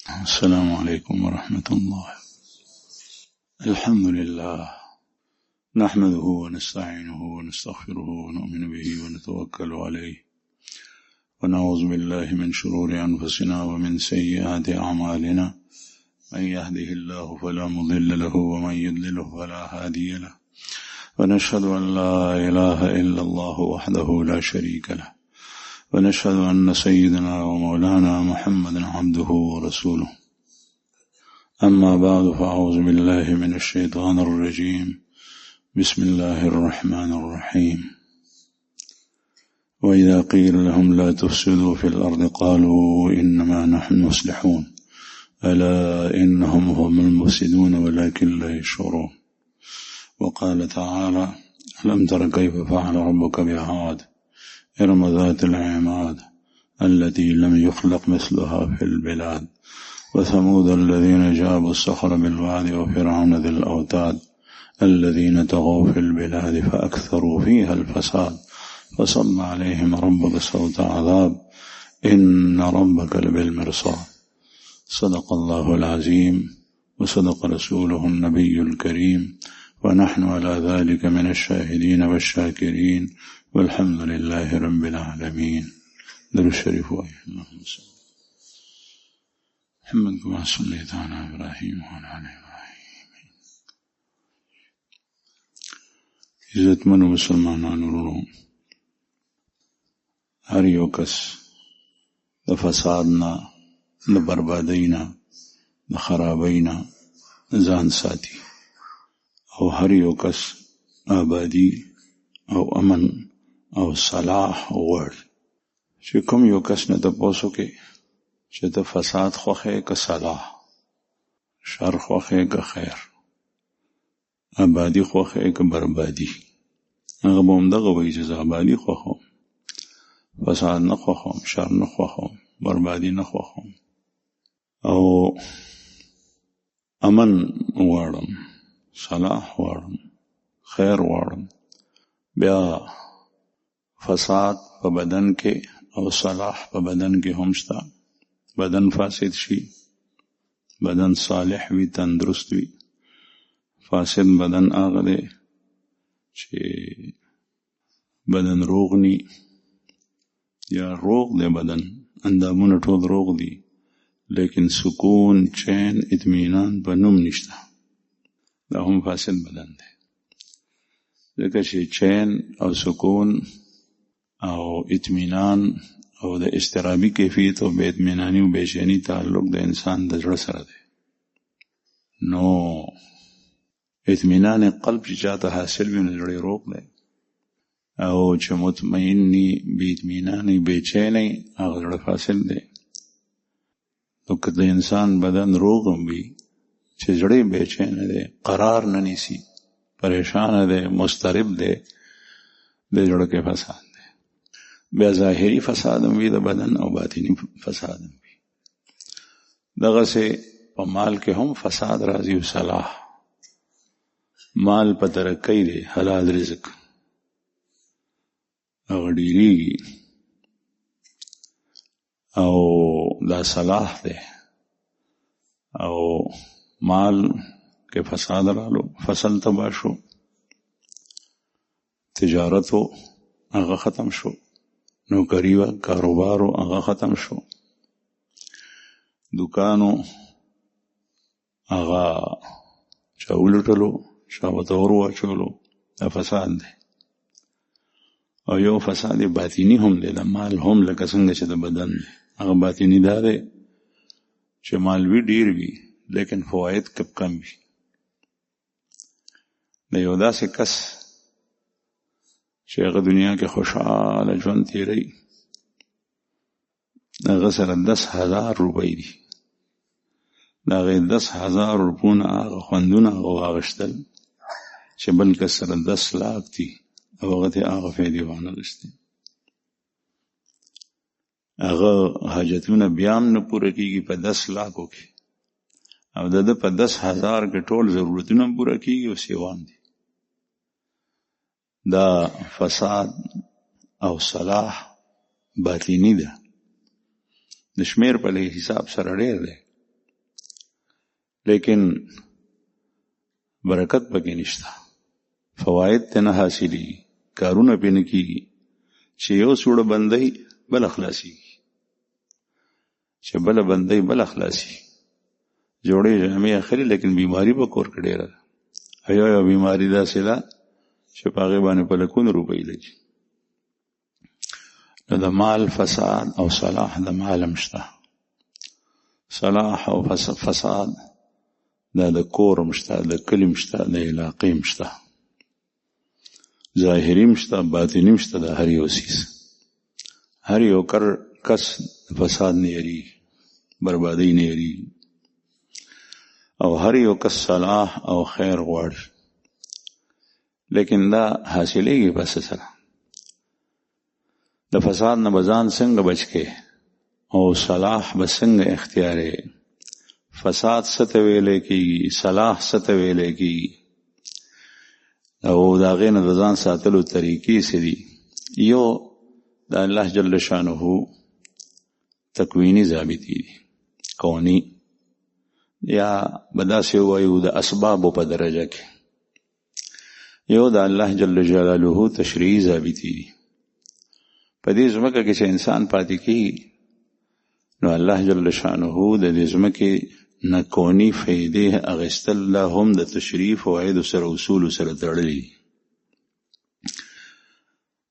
السلام عليكم ورحمة الله. الحمد لله نحمده ونستعينه ونستغفره ونؤمن به ونتوكل عليه ونعوذ بالله من شرور أنفسنا ومن سيئات أعمالنا من يهده الله فلا مضل له ومن يضلل فلا هادي له ونشهد أن لا إله إلا الله وحده لا شريك له ونشهد أن سيدنا ومولانا محمد عبده ورسوله. أما بعد فأعوذ بالله من الشيطان الرجيم. بسم الله الرحمن الرحيم. وإذا قيل لهم لا تفسدوا في الأرض قالوا إنما نحن مصلحون ألا إنهم هم المفسدون ولكن لا يشعرون. وقال تعالى ألم تر كيف فعل ربك بعاد إرم ذات العماد التي لم يخلق مثلها في البلاد وثمود الذين جابوا الصخر بالواد وفرعون ذي الأوتاد الذين طغوا في البلاد فأكثروا فيها الفساد فصب عليهم ربك صوت عذاب إن ربك لبالمرصاد. صدق الله العظيم وصدق رسوله النبي الكريم ونحن على ذلك من الشاهدين والشاكرين والحمد لله رب العالمين. درود الشريف اللهم صل محمد كما صليت على إبراهيم وعلى آل إبراهيم. عزتمنو مسلمانانو ورونو، هر یو کس د فساد نه، د بربادۍ نه، د خرابۍ نه ځان ساتي او هر یو کس آبادی او امن او صلاح غواړي. چې کوم یو کس نه تپوسو کې چې د فساد خوښه که صلاح، شر خوښه که خیر، آبادی خوښه که بربادی، هغه به همدغه وایي چې زه آبادی خوښوم، فساد نه خوښوم، شر نه خوښوم، بربادی نه خوښوم او امن غواړم، صلاح غواړم، خیر غواړم. بیا فساد په بدن کې او صلاح په بدن کې هم شته. بدن فاسد شي، بدن صالح وي، تندرست وي. فاسد بدن هغه دی چې بدن روغ ني یا روغ دی بدن، اندامونه ټول روغ دي لیکن سکون، چین، اطمینان په نوم نشته. دا هم فاسد بدن دی. ځکه چې چین او سکون او اطمینان او د اضطرابي کیفیت او بے اطمینانی او بے چینی تعلق د انسان د زړه سره دی. نو اطمینان قلب چې چاته حاصل وي نو زړه روغ دی، او چې مطمئن ني، بے اطمینانی، بے چینی، هغه زړه فاسد دی. نو که د انسان بدن روغ وي چې زړه بے چین دی، قرار نه نیسي، پریشان دی، مضطرب دی، د زړه کې فساد دی. بیا ظاهری فساد هم وي د بدن او باطنی فساد هم وي. دغه سه په مال کې هم فساد راځي او صلاح. مال په ترقی دی، حلال رزق هغه ډیریږي او دا صلاح دی. او مال کې فساد رالو، فصل تباہ شو، تجارتو هغه ختم شو، نوکری و کاروبارو هغه ختم شو، دکانو هغه چاولټلو، شاوتور واچولو، دا فساد دی. او یو فساد باطنی هم دی، د مال هم لکه څنګه چې د بدن دی. هغه باطنی دا دی چې مال وی ډیر وي لیکن فواید کم وي. د یو داسې کس چې هغه دنیا کې خوشحاله ژوند تیری، هغه سره 10,000 روپۍ دي، د هغې 10,000 روپونه هغه خوندونه هغه واغشتل چې بل کس سره 10 لاک دي او هغه ته هغه فایدې وانغشتې. هغه حاجتونه بیا هم نه پوره کېږي په 10 لاکو کې، او د ده په 10,000 کې ټول ضرورتونه پوره کېږي او سیوان دي. دا فساد او صلاح باطینی ده، د شمیر په حساب سره ډیر دی. لیکن برکت پکې نشته، فواید ته نه حاصلي، کارونه پې نه کېږي. چې یو سوړه بندۍ بل خلاصېږي، چې بل بندۍ بل خلاصېږي. جوړې جامې اخلي لیکن بیماری به کور کې ډېره ده. یو بیماری داسې ده چې په هغې باندې په لکونو روپۍ لګي. نو د مال فساد او صلاح د مال هم شته. صلاح او فساد دا د کور هم شته، د کلي هم شته، د علاقې هم شته، ظاهري هم شته، باطني هم شته. د هر یو څیز، هر یو کس فساد نه یریږي، بربادۍ نه یریږي، او هر یو کس صلاح او خیر غواړي. لیکن دا حاصلېږي بس سره. د فساد نه به ځان څنګه بچ کې او صلاح به څنګه اختیارې. فساد څه ته ویلی کېږي، صلاح څه ته ویلی کېږي، او د هغې نه د ځان ساتلو طریقې څه دي. یو د الله جل شانه تکویني ضابطې دي، کونی، یا به داسې ووایو د اسبابو په درجه کې. یو د الله جل جلاله تشریعي ضابطې دي. په دې ځمکه کې چې انسان پاتې کېږي، نو الله جل شانه د دې ځمکې نه کونی فایدې اخیستل، لا هم د تشریع فوایدو سره اصولو سره تړلي دي.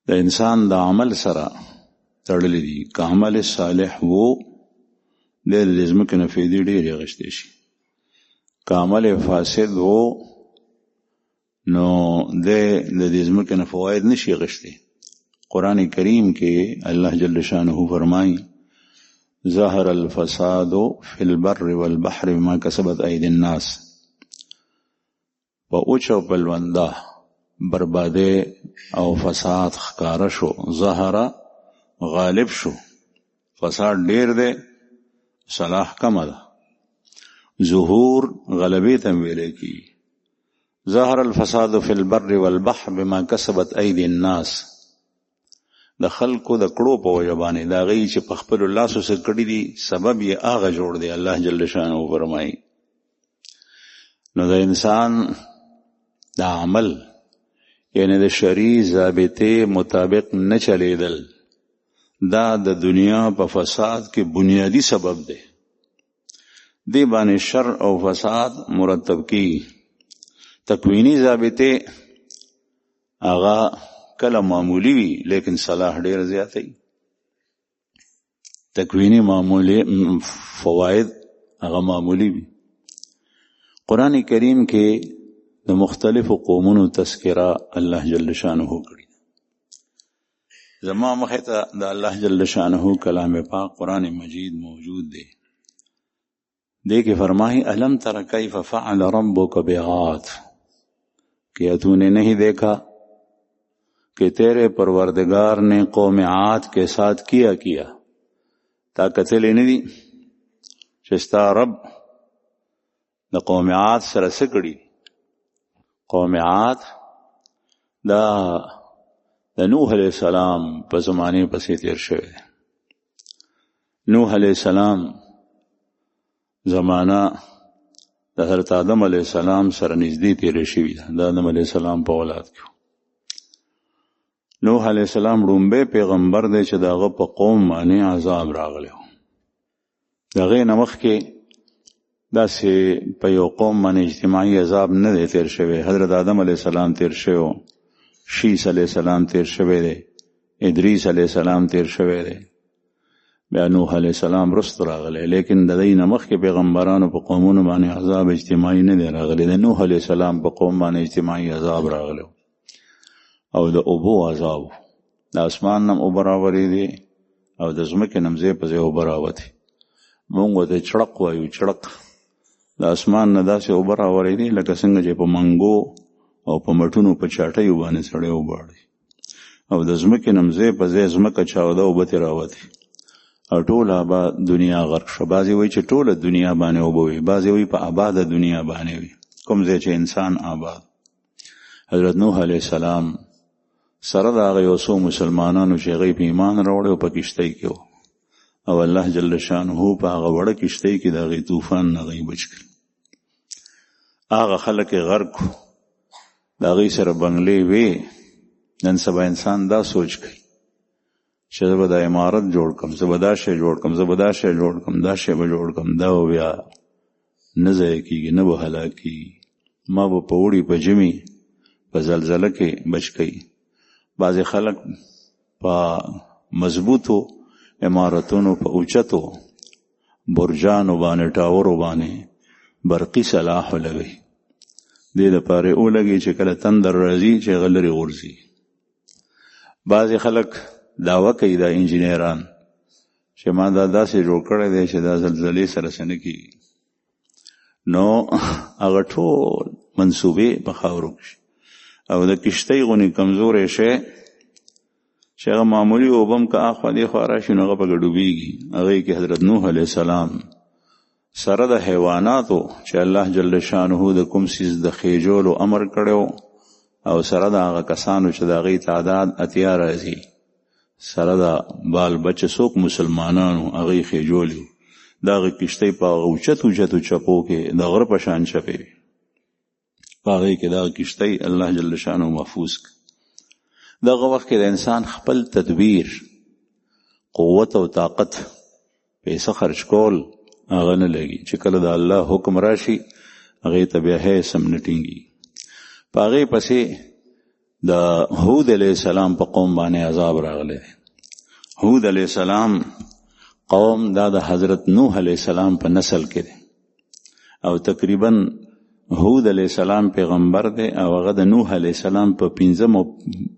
د انسان د عمل سره تړلي دي. که عمل صالح وو، د دې ځمکې نه فایدې ډېرې اخیستې شي. که عمل فاسد وو، نو د دې ځمکې نه فواید نشي اخیستی. قرآن کریم کې الله جل شانه فرمایي: ظهر الفساد فی البر والبحر بما کسبت ایدی الناس. په اوچ او بلونده برباده او فساد ښکاره شو. ظهر غالب شو، فساد ډیر دی، صلاح کمه ده. ظهور غلبې ته ویلی کېږي. ظهر الفساد فی البر والبحر بما کسبت ایدی الناس. د خلکو د کړو په وجه باندې، د هغې چې په خپلو لاسو څه کړي دي، سبب یې هغه جوړ دی. الله جل شانه فرمایي. نو د انسان د عمل، یعنی د شرعي ضابطې مطابق نه چلیدل، دا د دنیا په فساد کې بنیادی سبب دی. دې باندې شر او فساد مرتب کیږي. تکوینی ضابطې هغه کله معمولی وي، لیکن صلاح ډیر زیات وي. تکوینی معمولی فواید هغه معمولی وي. قرآن کریم کې د مختلفو قومونو تذکره الله جل شانه کړي. زما مخې ته د الله جل شانه کلام پاک قرآن مجید موجود دی. دې کې فرمایي: الم تر کیف فعل ربک بعاد. کیا تو نے نہیں دیکھا کہ تیرے پروردگار نے قوم عاد کے ساتھ کیا. تا کتلی نه دي چې ستا رب د قوم عاد سره څه کړي. قوم عاد دا د نوح علیہ السلام په زمانه پسې تیر شوی. نوح علیہ السلام زمانہ د حضرت آدم علیہ السلام سره نږدې تیر شوی ده. د آدم علیہ السلام په اولاد کې نوح علیہ السلام لومبی پیغمبر دی چې دغه په قوم باندې عذاب راغلی و. د هغې نه مخکې داسې په یو قوم باندې اجتماعي عذاب نه دی تیر شوی. حضرت آدم علیہ السلام تیر شوی و، شیس علیہ السلام تیر شوی دی، ادریس علیہ السلام تیر شوی دی، بیا نوح علیہ السلام رست راغلی. لیکن د دې نه مخکې پیغمبرانو په قومونو باندې عذاب اجتماعي نه دی راغلی. د نوح علیہ السلام په قوم باندې اجتماعي عذاب راغلی او د اوبو عذاب. د اسمان نم اوبه راورېدې او د ځمکې نم ځای په ځای اوبه راوتې. مونږ ورته چړق وایو، چړق. د اسمان نه داسې اوبه راورېدې لکه څنګه چې په منګو او په مټونو په چاټیو باندې سړی وباړي، او د ځمکې نم ځای په ځای ځمکه چاوده اوبه ترې راوتې او ټوله آباد دنیا غرق شوه. بعضې وایي چې ټوله دنیا باندې اوبه وي، بعضې وایي په آباده دنیا باندې وي، کوم ځای چې انسان آباد. حضرت نوح علیہ السلام سره د هغه یو څو مسلمانانو چې هغوی په ایمان راوړی او په کښتۍ کې و، او الله جل شانه په هغه وړه کښتۍ کې د هغې طوفان نه هغوی بچ کړل. هغه خلک یې غرق کړو، د هغوی سره بنګلې وې. نن سبا انسان دا سوچ کوي چې زه به دا عمارت جوړ کړم، زه به دا شی جوړ کړم، زه به دا شی جوړ کړم، دا شی به جوړ کړم، دا به بیا نه ضایع کېږي، نه به هلاک کېږي. ما به په اوړي په ژمي په زلزله کې بچ کوي. بعضې خلک په مضبوطو عمارتونو په اوچتو برجانو باندې ټاورو باندې برقي سلاح لګوي، دې دپاره ولګي چې کله تندر راځي چې هغه لرې غورځي. بعضې خلک دعوه کوي دا انجینران چې ما دا داسې جوړ کړی دی چې دا زلزلې سره څه نه کېږي. نو هغه ټول منصوبې په خاورو کې او د کشتۍ غونې کمزوری شی چې هغه معمولي اوبه هم که اخوا دېخوا راشي نو هغه پکې ډوبېږي. هغې کې حضرت نوح علیه السلام سره د حیواناتو چې الله جل شانه د کوم څیز د خېجولو امر کړی او سره د هغه کسانو چې د هغې تعداد اتیا راځي، سره د بال بچه څوک مسلمانانو هغې خېجولي، د هغې کشتۍ په هغه اوچتو اوچتو چپو کې د غره په شان چپې وي، په هغې کې دغه کشتۍ الله جل شانه محفوظ کړي. دغه وخت کې د انسان خپل تدبیر، قوت او طاقت، پیسه خرج کول هغه نه لګي چې کله د الله حکم راشي هغې ته بیا هیڅ هم نه ټینګي. په هغې پسې د هود علیه السلام په قوم باندې عذاب راغلی دی. هود علیه السلام قوم دا د حضرت نوح علیه السلام په نسل کې دی او تقریبا هود علیه السلام پیغمبر دی او هغه د نوح علیه السلام په 5مه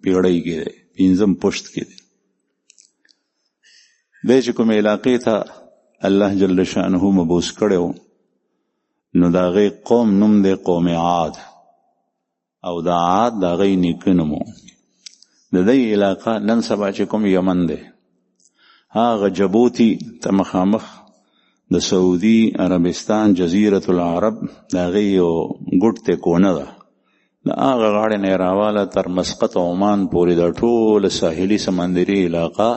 پیړۍ کې دی، 5م پشت کې دی. دی چې کوم علاقې ته الله جل شانه مبوس کړی نو د هغې قوم نوم دی قوم عاد او د عاد د هغې نیکه نوم و. د دې علاقه نن سبا چې کوم یمن دی هغه جبوتی ته مخامخ د سعودي عربستان جزیرة العرب د هغې یو ګوټ ته کونه ده، د هغه غاړې نه یې راواله تر مسقط عمان پورې دا ټوله ساحلي سمندري علاقه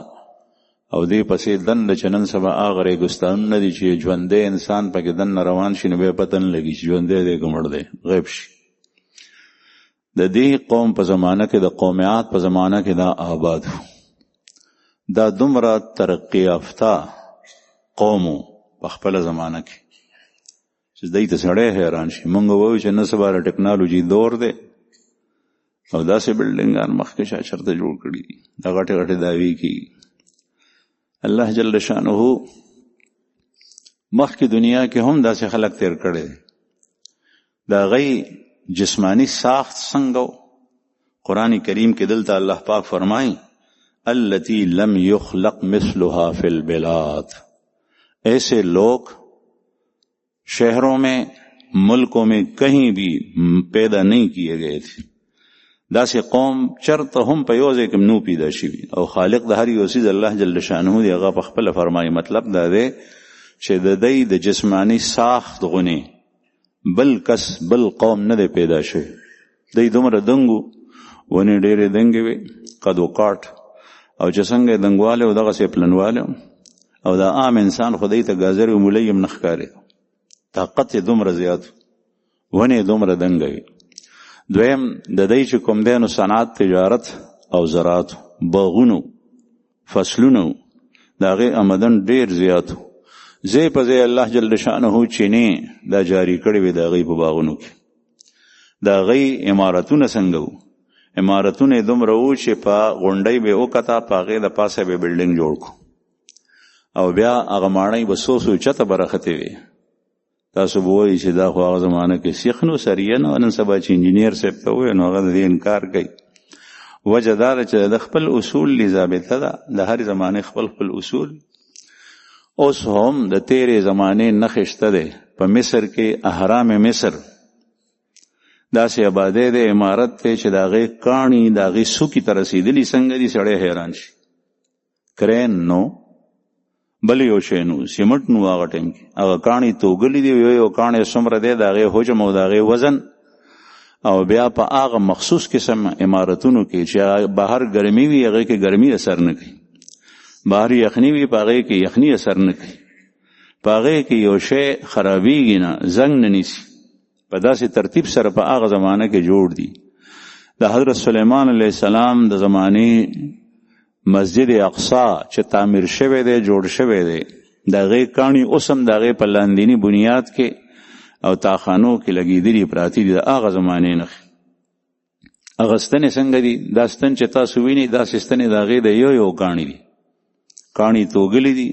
او دې پسې دننه چې نن سبا هغه ریګستانونه دي چې ژوندی انسان پکې دننه روان شي نو بیا پته نه لګي چې ژوندی دی که مړ دی، غیب شي. د دې قوم په زمانه کې د قوم عاد په زمانه کې دا آباد دا دومره ترقی یافته قومو په خپله زمانه کې چې دی ته سړی حیران شي. مونږ وایو چې نن سبا د ټکنالوژي دور دی او داسې بلډنګان مخکې چا چېرته جوړ کړي دي، دا غټې غټې دعوې کېږي. الله جل شانه مخکې دنیا کې هم داسې خلق تیر کړي دي. د هغې جسمانی ساخت څنګه قرآن کریم کې دلته الله پاک فرمائیں التی لم یخلق مثلها فی البلاد، ایسے لوگ شہروں میں ملکوں میں کہیں بھی پیدا نہیں کیے گئے تھے. داسې قوم چرته هم په یو ځای کې نو پیدا شوي او خالق د هر یو څیز الله جل شانه دی هغه په خپله فرمایي. مطلب دا دی چې د دی د جسمانی ساخت غونې بل کس بل قوم نه دی پیدا شوی. دی دومره دنګو ونې ډېرې دنګې وې قد و کاټ او چې څنګه یې دنګوالی و دغسې یې پلنوالی او د عام انسان خو دی ته ګازرې و مولی هم نه ښکارېده، طاقت یې دومره زیات ونې یې دومره دنګه وې. دویم د دی چې کوم دی نو صنعت، تجارت او زراعت، باغونو، فصلونو د هغې آمدن ډېر زیات و. ځای په ځای الله جل شانه چینې دا جاري کړې وې د هغې په باغونو کې. د هغې عمارتونه څنګه وو؟ عمارتونه یې دومره وو چې په غونډۍ به یې وکته، په هغې د پاسه به یې بلډنګ جوړ کړو او بیا هغه ماڼۍ به څو چته به راختې وې. تاسو به وایي چې دا خو هغه زمانه کې سیخ نو سریه نه، نن سبا چې انجینیر صاحب ته ووایو نو هغه د دې انکار کوي. وجه دا ده چې د خپل اصول لی ضابطه ده، د هر زمانې خپل خپل اصول. اوس هم د تیرې زمانې نښې شته دی. په مصر کې احرام مصر داسې آبادی دی، عمارت دی چې د هغې کاڼي د هغې څوکې ته رسېدلي څنګه دي سړی حیران شي. کرین نو، بل یو شی نو، سیمټ نو هغه ټایم کې هغه کاڼي توږلي دي، یو کاڼی څومره دی د هغې حجم او د هغې وزن. او بیا په هغه مخصوص قسم عمارتونو کې چې بهر ګرمي وي هغې کې ګرمي اثر نه کوي، بهر یخني وي په هغې کې یخني اثر نه کوي، په هغې کې یو شی خرابېږي نه، زنګ نه نیسي په داسې ترتیب سره په هغه زمانه کې جوړ دي. د حضرت سلیمان علیه السلام د زمانې مسجد اقصی چې تعمیر شوی دی جوړ شوی دی د هغې کاڼي اوس هم د هغې په لاندیني بنیاد کې او تاخانو کې لګېدلي پراته دي د هغه زمانې نښې. هغه ستنې څنګه دي؟ دا ستن چې تاسو وینئ داسې ستنې د هغې د یو کاڼي دي، کاڼي توږلي دي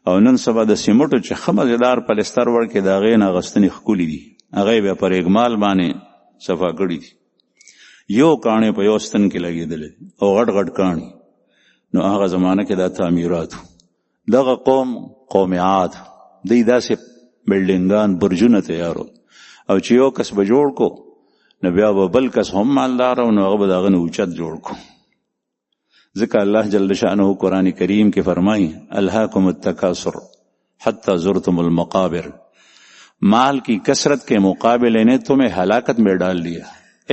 او نن سبا د سیمټو چې ښه مزېدار پلستر وړکې د هغې نه هغه ستنې ښکلي دي، هغه بیا پر اګمال باندې صفا کړي دي. یو کاڼی په یو ستن کې لګېدلی او غټ غټ کاڼي. نو هغه زمانه کې دا تعمیراتو. دغه قوم عاد دوی داسې بلډینګان برجونه تیارول او چې یو کس به جوړ کو نو بیا به بل کس هم مالدار او نو هغه به د هغه نه اوچت جوړ کو. ځکه الله جل شأنه قرآن کریم کې فرمایي الهاکم التکاثر حتی زرتم المقابر، مال کی کثرت کے مقابلے نے تمہیں ہلاکت میں ڈال دیا،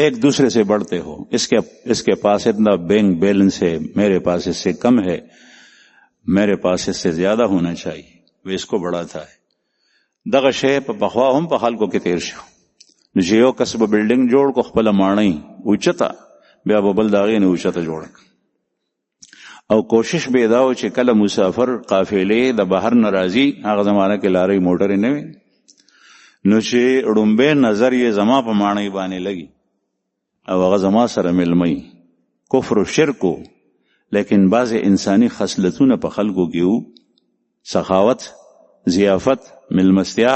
ایک دوسرے سے بڑھتے ہو، اس کے پاس اتنا بینک بیلنس ہے، میرے پاس اس سے کم ہے، میرے پاس اس سے زیادہ ہونا چاہیے، وہ اس کو بڑھاتا ہے. دغه شی په پخوا هم په خلکو کې تیر شو. نو چې یو کس به بلډینګ جوړ کو خپله ماڼۍ اوچته بیا به بل د هغې نه اوچته جوړه او کوشش به دا و چې کله مسافر قافلې د بهر نه راځي، هغه زمانه کې لارۍ موټرې نه وي، نو چې ړومبی نظر یې زما په ماڼۍ باندې لګي او هغه زما سره ملمي کفر و شرکو. لیکن بعض انسانی خصلتونه په خلکو کې وو، سخاوت، ضیافت، ملمستیا،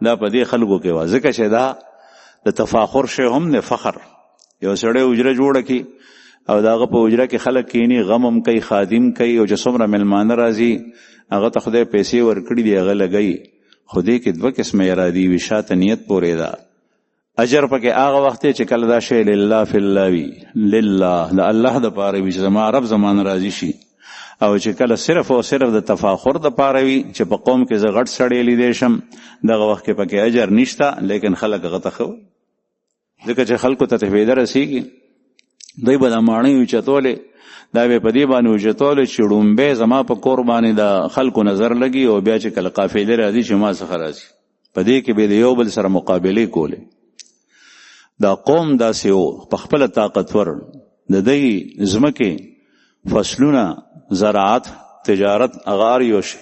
دا په دې خلکو کې وه. ځکه چې دا د تفاخر شی هم دی، فخر. یو سړی حجره جوړه کړي او د هغه په حجره کې خلک کینی، غم هم کوي، خادم کوي، او چې څومره ملمانه راځي هغه ته خدای پیسې ورکړي دي هغه لګوي. خو دې کې دوه قسمه ارادي وي، شاته نیت پورې ده. اجر پکې هغه وخت چې کله دا شی لله فی الله وي، لله د الله دپاره وي چې زما رب زما نه راضي شي، او چې کله صرف او صرف د تفاخر دپاره وي چې په قوم کې زه غټ سړی لیدی شم، دغه وخت کې پکې اجر نشته، لیکن خلک هغه ته ښه وایي. ځکه چې خلکو ته فایده رسېږي. دوی به دا ماڼۍ اوچتولې، دا به په دې باندې اوچتولې چې ړومبی زما په کور باندې د خلکو نظر لګي، او بیا چې کله قافلې راځي چې ما څخه راځي، په دې کې به د یو بل سره مقابلې کولې. دا قوم داسې و په خپله طاقتور، د دوی ځمکې فصلونه، زراعت، تجارت هغه هر یو شی.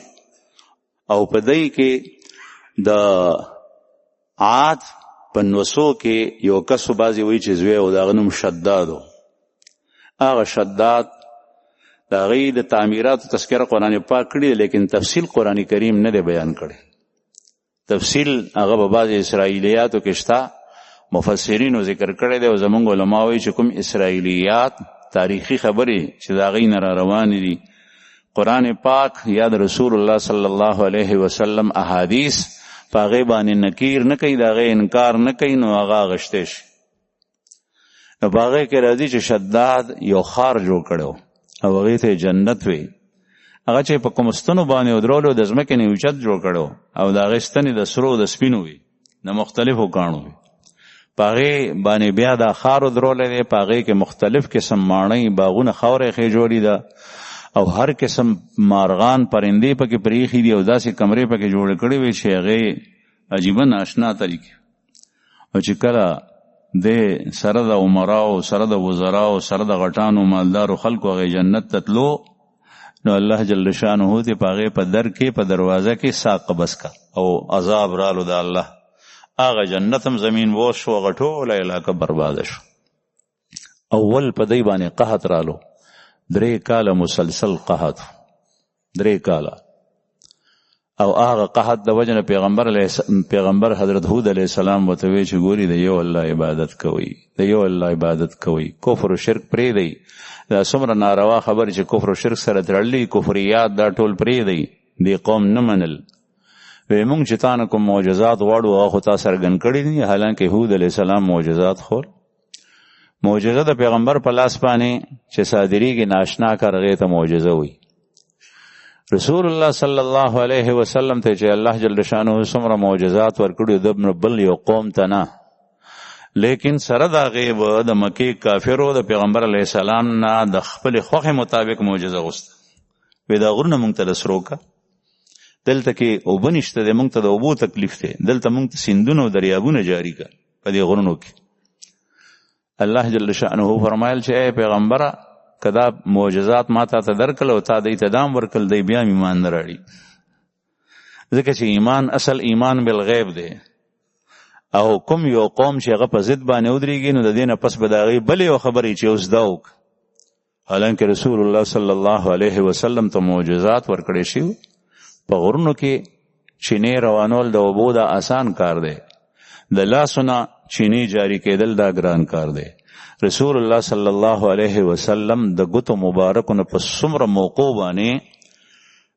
او په دوی کې د عاد په نوسو کې یو کسو بعضې وایي چې زوی و، د هغه نوم شداد و. هغه شداد د هغې د تعمیراتو تذکره قرآن پاک کړي، لیکن تفصیل قرآن کریم نه دی بیان کړی. تفصیل هغه په بعضې اسرائیلیاتو کې شته، مفسرینو ذکر کړی دی، او زمونږ علما وایي چې کوم اسرائیلیات تاریخي خبرې چې د هغې نه را روانې دي، قرآن پاک یا د رسول الله صلی الله علیه وسلم احادیث په هغې باندې نکیر نه کوي، د هغې انکار نه کوي، نو هغه اغشتی شي. نو په هغې کې راځي چې شداد یو ښار جوړ کړی و او هغې ته جنت وی. هغه چې په کوم ستنو باندې ودرولو د ځمکې نه اوچت جوړ کړی او د هغې ستنې د سرو د سپینو وي، د مختلفو کاڼو وي. په هغې باندې بیا دا ښار ودرولی دی، په هغې کې مختلف قسم ماڼۍ، باغونه، خاوره یې جوړي ده، او هر قسم مارغان، پرندې پکې پریښي دي، او داسې کمرې پکې جوړې کړې وي چې هغې عجیبه ناشنا طریقې. او چې کله د سره د عمراو، سره د وزراو، سره د غټانو مالدارو خلکو هغې جنت ته تلو، نو الله جل شانه دې په هغې په در کې، په دروازه کې سا قبض کا او عذاب رالو د الله. هغه جنت هم زمین بوس شو، هغه ټوله علاقه برباده شو. اول په دی باندې قحط رالو، 3 کاله مسلسل قحط، 3 کاله. او هغه قحط د وجه نه پیغمبر حضرت هود علیه السلام ورته وی چې ګوري د یو الله عبادت کوئ، د یو الله عبادت کوئ، کفر و شرک پرېږدئ. دا څومره ناروا خبرې چې کفر و شرک سره تړلي، کفریات دا ټول پرېږدئ. دې قوم نه منل، وی مونږ چې تا نه کوم معجزات غواړو هغه خو تا څرګند کړي دي. حالانکه هود علیه السلام معجزات خور، معجزه د پیغمبر په لاس باندې چې صادریږي ناشنا کار، هغې ته معجزه وي. رسول الله صلی الله علیه وسلم ته چې الله جل شانه څومره معجزات ورکړي، د بل یو قوم ته نه، لیکن سره د هغې به د مکې کافرو د پیغمبر علیه السلام نه د خپلې خوښې مطابق معجزه غوسته. وی دا غرونه مونږ ته رسرو که، دلته کې اوبه نشته دی، موږ ته د اوبو تکلیف دی، دلته موږ ته سیندونه او دریابونه جاری کړه په دې غرونو کې. الله جل شأنه فرمایل چې ای پیغمبره کدا معجزات ما ته درکړل او تا دې ته دام ورکړل دی بیا ایمان نه راړي، ځکه چې ایمان اصل ایمان بالغیب دی. او کوم یو قوم چې هغه په ضد باندې ودرېږي نو د دې نه پس به د هغې بلې یو خبرې چې اوس دا وکړه. حالانکه رسول الله صلی الله علیه وسلم ته معجزات ورکړی شوي. په غرونو کې چینې روانول د اوبو دا آسان کار دی، د لاسونه چینې جاری کېدل دا ګران کار دی. رسول الله صلی الله علیه وسلم د ګوتو مبارکونه په څومره موقع باندې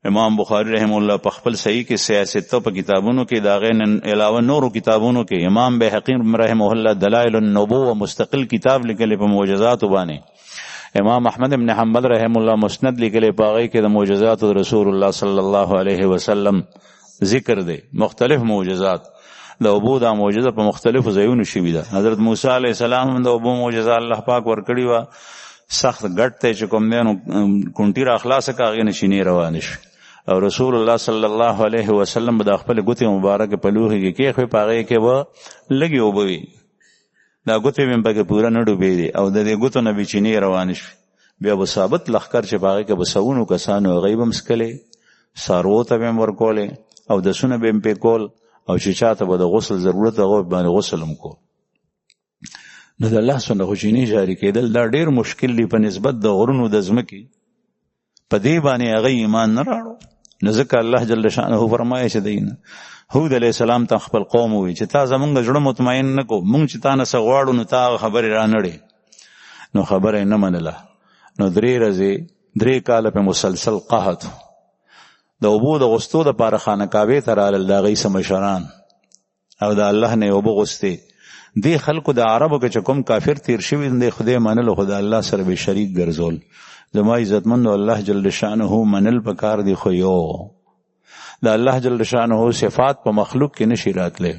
امام بخاری رحم الله په خپل صحیح کې سیاست په کتابونو کې دا غین علاوه نورو کتابونو کې امام بهقی رحمه الله دلائل النبوه مستقل کتاب لیکلی په معجزات باندې، امام احمد بن حنبل رحم الله مسند لیکلی په هغه کې د معجزات رسول الله صلی الله علیه وسلم ذکر دی. مختلف معجزات د اوبو دا معجزه په مختلفو ځایونو شوې ده. حضرت موسی علیه السلام د اوبو معجزه الله پاک ورکړی و، سخت ګټ ته چې کوم دی نو کونټي را خلاصه کړه هغې نه چینې روانې شوې او رسول الله صلی الله علیه وسلم به د خپل ګوتې مبارکه په لوښي کې کېښوي، په هغې کې به لږې اوبه وي، دا ګوتې به پکې پوره نه ډوبېدې او د دې ګوتو نه به چینې روانې شوې. بیا به ثابت لښکر چې په هغې کې به سوونو کسانو هغوی به هم څکلې، څاروو ته به هم ورکولې او دسونه به هم پې کول او چې چاته به د غسل ضرورت هغه باندې غسل هم کول. نو د الله څخه خو چینې جاري کېدل دا ډېر مشکل دی په نسبت د غرونو د ځمکې. په دې باندې هغه ایمان نه راړو. نو ځکه الله جل شانه فرمایي چې دینه هود علیه السلام ته خپل قوم ووایي چې تا زمونږ زړه مطمئن نه کو، مونږ چې تا نه څه غواړو نو تا هغه خبرې رانړې. نو خبره یې نه منله. نو 3 کاله په مسلسل قحط د اوبو د غوښتو دپاره خانقاهې ته رالل د هغوی څه مشران او د الله نه یې اوبه غوښتې. دې خلکو د عربو کې چې کوم کافر تیر شوي د خدای منلو خو د الله سره به شریک ګرځول. زما عزتمندو الله جل شانه منل پکار دی، خو یو د الله جل شانه صفات په مخلوق کې نشي راتلی.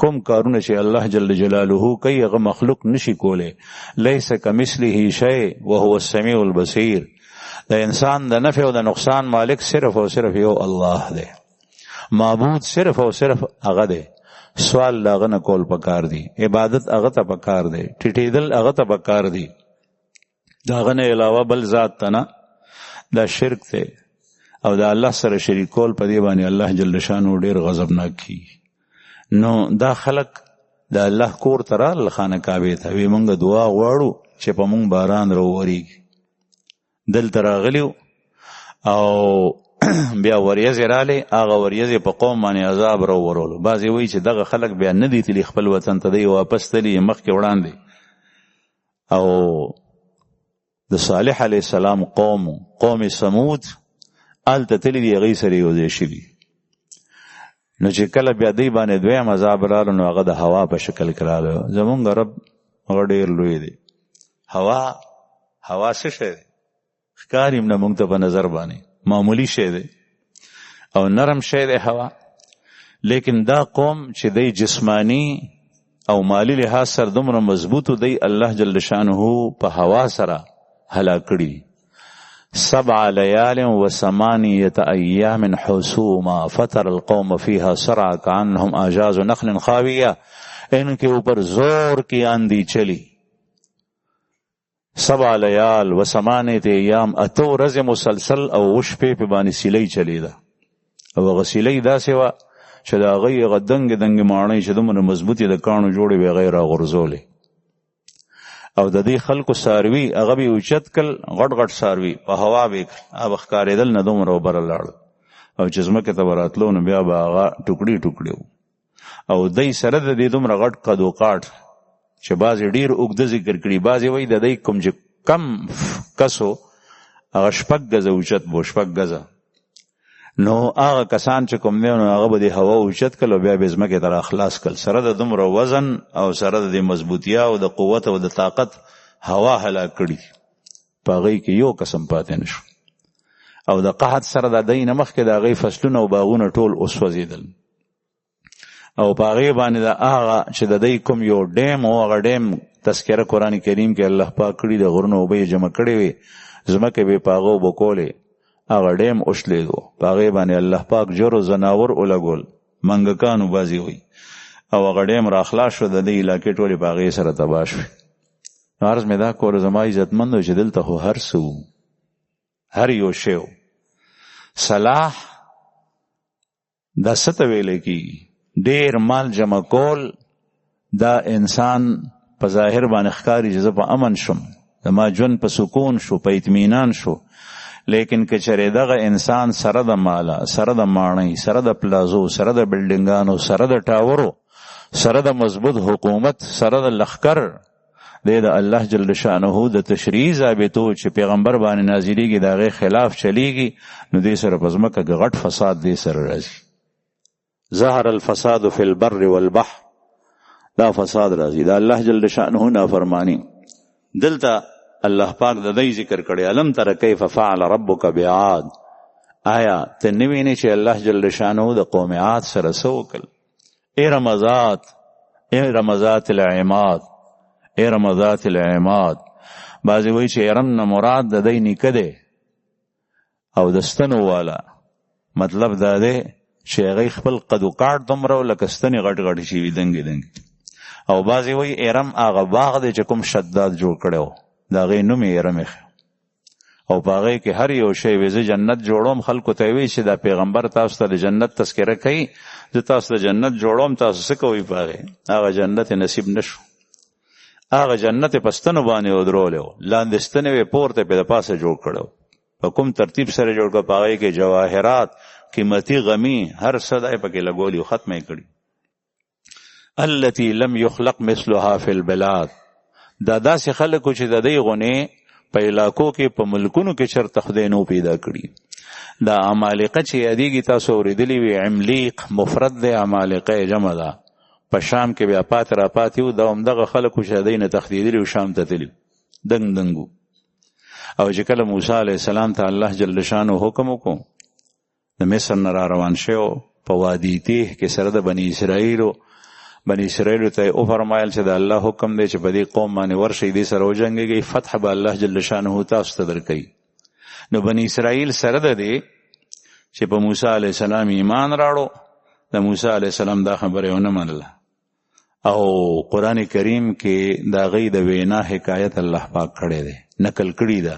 کوم کارونه چې الله جل جلاله کوي هغه مخلوق نشي کولی. لیس کمثله شیء وهو السمیع البصیر. د انسان د نفع او د نقصان مالک صرف او صرف یو الله دی، معبود صرف او صرف هغه دی. سوال هغه نه کول پکار دی، عبادت هغه ته پکار دی، ټیټېدل هغه ته پکار دی. دا هغه نه علاوه بل ذات ته نه، دا شرک دی او د الله سره شریکول په دې باندې الله جل شانه ډېر غضبناک کیږي. نو دا خلق د الله کور ته رالل خانقاهې ته، وایي موږ دعا غواړو چې په موږ باران راوورېږي. دلته راغلیو او بیا وریځې رالې، هغه وریځې په قوم باندې عذاب راوورولو. بعضې وایي چې دغه خلک بیا نه دي تلي خپل وطن ته، دی واپس تلي مخکې وړاندې. او د صالح علیه السلام قوم سمود هلته تلي دي، هغوی سره یو ځای شوي. نو چې کله بیا دی باندې دویم عذاب راغلو نو هغه د هوا په شکل کې راغلو. زمونږ رب هغه ډېر لوی دی. هوا څه شی دی؟ ښکاري نه موږ ته په نظر باندې معمولی شی دی او نرم شی دی هوا. لیکن دا قوم چې دی جسمانی او مالی لحاظ سره دومره مضبوط دی، الله جل شانه په هوا سره هلاک کړي. 7 ليال و8 أيام حسوما فتر القوم فيها صرعا كأنهم أعجاز نخل خاوية. इनके ऊपर जोर की आंधी चली. 7 ليال و8 أيام اتو رز مسلسل او شپې په باندې سیلۍ چلی ده او غسیلۍ داسې وه چې د هغې هغه دنګې ماڼۍ چې دومره مضبوطې د کاڼو جوړې وې هغه یې راغورځولې او د دې خلکو څاروي هغه به یې اوچت کړل، غټ څاروي په هوا به یې کړل، هغه به ښکارېدل نه دومره وبره لاړل او چې ځمکې ته به راتلو نو بیا به هغه ټوکړي وو. او دی سره د دې دومره غټ قد و قاټ چې بعضې ډېر اوږده ذکر کړي، بعضې وایي د دی کوم چې کم کسو هغه 6 ګزه اوچت بو 6 ګزه. نو هغه کسان چې کوم دی نو هغه به د هوا اوچت کړل او بیا به ځمکې ته راخلاص کړل، سره د دومره وزن او سره د مضبوطیا او د قوت او د طاقت هوا هلاک کړي، په هغې کې یو قسم پاتې نه شو. او د قحط سره د دی نه مخکې د هغې فصلونه او باغونه ټول وسوځېدل او په هغې باندې د هغه چې د دی کوم یو ډیم او هغه ډیم تذکره قرآن کریم کې الله پاک کړي، د غرونو اوبه یې جمع کړې وې، ځمکې به یې په هغه اوبه کولې هغه ډیم اوښلیدو، په هغې باندې الله پاک جرو زناور ولګول، منګکانو بازي وي، او هغه ډیم راخلاص شو، د دې علاقې ټولې په هغې سره تباه شوې. نو عرض مې دا کول زما عزتمندو چې دلته خو هر څه و، هر یو شی و. صلاح دا څه ته ویلی کېږي؟ ډېر مال جمع کول دا انسان په ظاهر باندې ښکاري چې زه په امن شم، زما ژوند په سکون شو، په اطمینان شو. لیکن که چېرې دغه انسان سره د ماله، سره د ماڼۍ، سره د پلازو، سره د بلډینګانو، سره د ټاورو، سره د مضبوط حکومت، سره د لښکر، د الله جل شانه د تشریعي ضابطو چې پیغمبر باندې نازلیږي د هغې خلاف چلیږي، نو دې سره په ځمکه کې غټ فساد دې سره راځي. ظهر الفساد فی البر والبحر، دا فساد راځي، دا الله جل شانه نافرمانی. دلته الله پاک د دې ذکر کړی، الم تر کیف فعل ربک بعاد. آیا ته نه وینې چې الله جل شانه د قوم عاد سره څه وکړل؟ ارم ذات العماد، ارم ذات العماد. بعضې وایي چې ارم نه مراد د دې نیکه دی او د ستنو والا، مطلب دا دی چې هغې خپل قد و کاټ دومره لکه ستنې غټ غټې شوي دنګې دنګې. او بعضې وایي ارم هغه باغ دی چې کوم شداد جوړ کړی و، د هغې نوم یې ارم ایښی، او په هغې کې هر یو شی وي. زه جنت جوړوم، خلکو ته وایي چې دا پیغمبر تاسو ته د جنت تذکره کوي، زه تاسو د جنت جوړوم، تاسو څه کوئ په هغې؟ هغه جنت نصیب نه شو. هغه جنت یې په ستنو باندې ودرولی و، لاندې ستنې یې پورته پې د پاسه جوړ کړی و، په کوم ترتیب سره جوړ کړه؟ په هغې کې جواهرات، قیمتي غمی، هر څه دی پکې لګولي و، ختمه یې کړي. التي لم يخلق مثلها في البلاد. دا داسې خلکو چې د دې غونې په علاقو کې په ملکونو کې چرته خدای نو پیدا کړي. دا عمالقه چې یادېږي، تاسو اورېدلي وي، عملیق مفرد دی، عمالقه جمع ده. په شام کې بیا پاتې را پاتې وو، دا همدغه خلکو چې هدی نه تښتېدلي و، شام ته تللي دنګ دنګ. او چې کله موسی علیه السلام ته الله جل شانه حکم وکړو، د مصر نه را روان شوی په وادي تیه کې سره د بني اسرائیلو ته او فرمایل چې د الله حکم دی چې په دې قوم باندې ورشئ، دې سره وجنګېږئ، فتح به الله جل شانه تاسو ته درکوي. نو بني اسرائیل سره د دې چې په موسی علیه السلام ایمان راړو، د موسی علیه السلام دا خبره ونه منله. او قرآن کریم کې د هغې د وینا حکایت الله پاک کړی دی، نقل کړي ده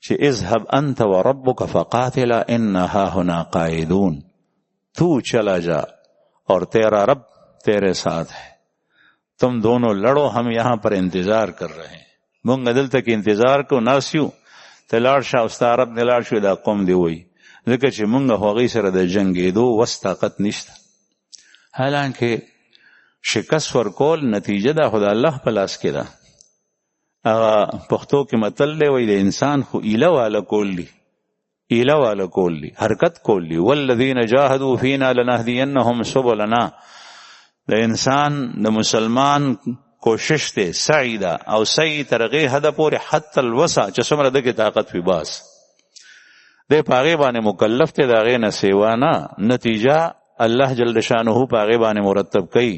چې اذهب انت وربک فقاتلا انا هاهنا قاعدون. تو چلا جا اور تیرا رب تیرے ساتھ ہے، تم دونوں لڑو، ہم یہاں پر انتظار کر رہے ہیں. مونږ دلته کې انتظار کو ناسیو، ته لاړ شه او ستا رب دې لاړ شو، دا قوم دې وایي، ځکه چې مونږ هغوی سره د جنګېدو وس طاقت نشته. حالانکه شکست ورکول نتیجه ده خو د الله په لاس کې ده. هغه پښتو کې متل دی، وایي د انسان خو ایله واله کول دي، ایله واله کول دي، حرکت کول دي. والذین جاهدوا فینا لنهدینهم سبلنا. د انسان د مسلمان کوشش دی، سعی ده، او سعی تر هغې حده پورې حتی الوسع چې څومره دغې طاقت وي باس دی په هغې باندې مکلف دی، د هغې نه سیوا نه. نتیجه الله جل شانه په هغې باندې مرتب کوي.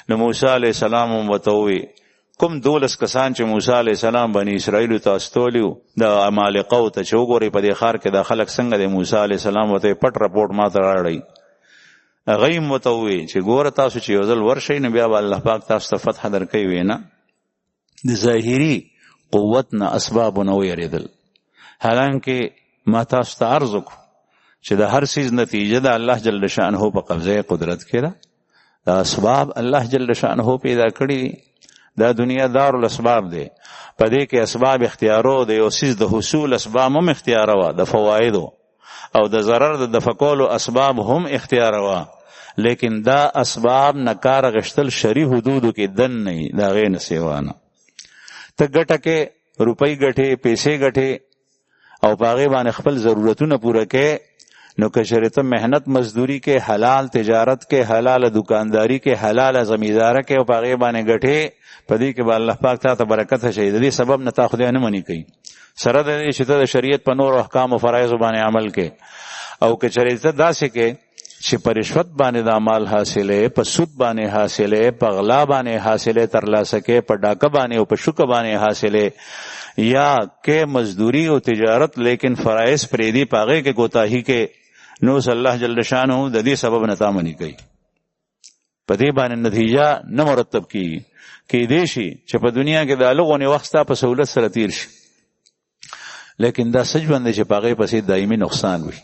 نو موسی علیه السلام هم ورته ووایي، کوم 12 کسان چې موسی علیه السلام بني اسرائیلو ته استولي وو د عمالقو ته، چې وګورئ په دې ښار کې دا خلک څنګه دی، موسی علیه السلام ورته پټ رپورټ ما ته راوړئ. هغې هم ورته ووایي چې ګوره تاسو چې یو ځل ورشئ نو بیا به الله پاک تاسو ته فتح درکوي. ویې نه، د ظاهري قوت نه اسبابو نه ویرېدل. حالانکه ما تاسو ته عرض وکړو چې د هر څیز نتیجه د الله جل شانه په قبضه قدرت کې ده. دا اسباب الله جل شانه پیدا کړي، دا دنیا دار الاسباب دی. په دې کې اسباب اختیارو د یو څیز د حصول اسباب هم اختیارو، د فوایدو او د ضرر د دفع کولو اسباب هم اختیارو، لیکن دا اسباب نه کار غشتل شرعي حدودو کې دن نه، دا غې نه سیوا نه. ته ګټه کې روپۍ ګټې، پیسې ګټې، او په هغې باندې خپل ضرورتونه پوره کې. نو که چېرې ته محنت مزدوري کې، حلال تجارت کې، حلال دکانداری کې، حلال زمینداره کې، او په هغې باندې ګټې، په دې کې به الله پاک تا ته برکت شي. د دې سبب نه تا خدای نه منې کوي، سره د دې چې ته د شریعت په نور احکام او فرایضو باندې عمل کې. او که چېرې ته داسې کې چې په رشوت باندې د مال حاصله، په سود باندې حاصله، په غلا باندې حاصله ترلاسه کې، په ډاکه باندې او په شوکه باندې حاصله، یا کې مزدوری او تجارت لیکن فرائض پریدي پاغه کې کوتاهی کې، نو صلی الله جل شانه د دې سبب نه تامنی کوي، په دې باندې نتیجه نه مرتب کیږي. کې دې شي چې په دنیا کې د لغونی وخت ستا په سہولت سره تیر شي، لیکن دا سچ باندې چې پاغه پسې دایمي نقصان وي.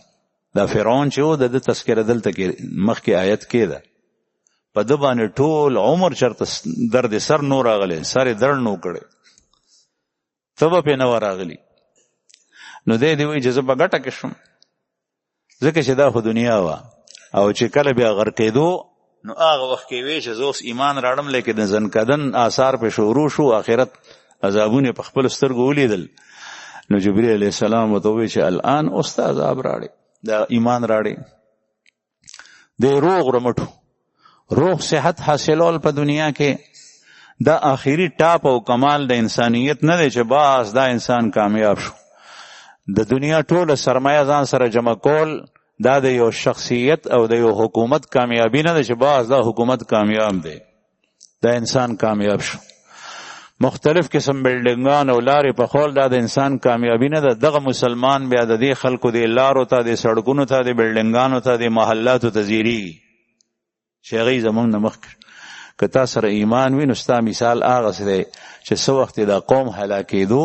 دا فرعون چې و د تذکره دلته کې مخکې آیت کې ده، په د باندې ټول عمر چرته درد سر نور راغلی، سر درد نو کړي، تبه په نو راغلی. نو دې وی جذبه ګټه کې شم، ځکه چې دا خو دنیا وا، او چې کله بیا غرقېدو نو هغه وخت کې وی چې زوس ایمان راړم، لیکن ځنکدن آثار په شروع شو، آخرت عذابونه په خپل سترګو ولیدل. نو جبرئیل علیہ السلام وته وی چې الان استاد عذاب راړي، دا ایمان راړي، د روغ رمټو روغ صحت حاصلول په دنیا کې دا آخري ټاپ او کمال د انسانیت نه دی چې باز دا انسان کامیاب شو. د دنیا ټوله سرمایه ځان سره جمع کول دا د یو شخصیت او د یو حکومت کامیابی نه ده چې باز دا حکومت کامیاب دی، دا انسان کامیاب شو. مختلف قسم بلډینګان او لارې په خول دا د انسان کامیابی نه ده. دغه مسلمان بیا د دې خلکو د لارو ته، د سړکونو ته، د بلډینګانو ته، د محلاتو ته زیریږي چې هغې زمونږ نه مخکې. که تا سره ایمان وي نو ستا مثال هغسې دی چې څه وخت دا قوم هلاکېدو،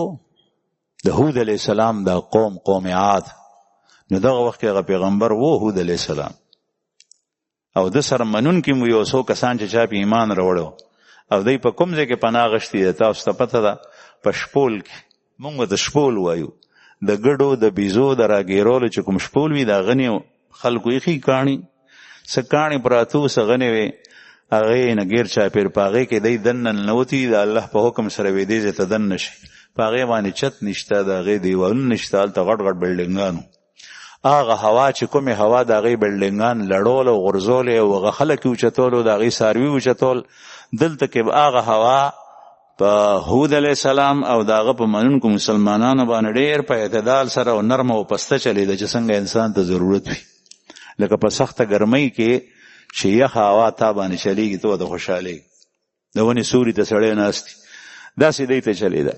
د هود علیه السلام دا قوم عاد، نو دغه وخت کې هغه پیغمبر و هود علیه السلام، او د سره منونکي مو یو څو کسان چې چا په ایمان راوړو، او دی په کوم ځای کې پناه غشتي ده تاسو ته پته ده؟ په شپول کې. موږ د شپول وایو، د ګډو د بیزو د راګیرولو چې کوم شپول وي، دا غني خلکو یې کاڼي څه کاڼي پراتو څه غني وي، هغې نه ګیر چاپېر په هغې کې دی دننه ننوتي، د الله په حکم سره وې دې ځای ته دننه شي، په هغې باندې چت نشته، د هغې دیوالونه نشته، هلته غټ غټ بلډینګانو. هغه هوا چې کومې هوا د هغې بلډینګان لړول او غورځول او هغه خلک یې اوچتول او د هغې څاروي اوچتول، دلته کې به هغه هوا په هود علیه السلام او د هغه په منونکو مسلمانانو باندې ډېر په اعتدال سره او نرمه او پسته چلېده چې څنګه انسان ته ضرورت وي. لکه په سخته ګرمۍ کې چې یخه هوا تا باندې چلېږي، ته د خوشحالۍ د ونې سوري ته سړی ناست وي، داسې دی ته چلېده.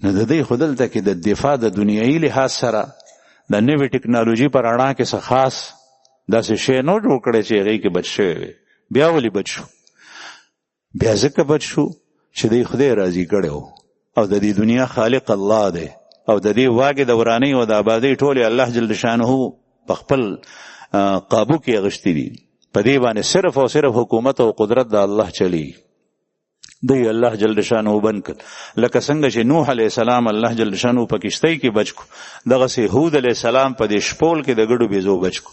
نو د دې خو دلته کې د دفاع د دنیایي لحاظ سره د نوې ټکنالوژي په رڼا کې څه خاص داسې شی نه جوړ کړی چې هغې کې بچ شوی وي. بیا ولې بچ شو؟ بیا ځکه بچ شو چې دی خدای راضي کړی و، او د دې دنیا خالق الله دی، او د دې واګې د ورانۍ او د آبادۍ ټولې الله جل شانه په خپل قابو کې اغشتي دي. په دې باندې صرف او صرف حکومت او قدرت د الله چلی دی. الله جل شانه بند کړ، لکه څنګه چې نوح علیه السلام الله جل شانه په کشتۍ کې بچ کو، دغسې هود علیه السلام په دې شپول کې د ګډو بیزو بچ کو.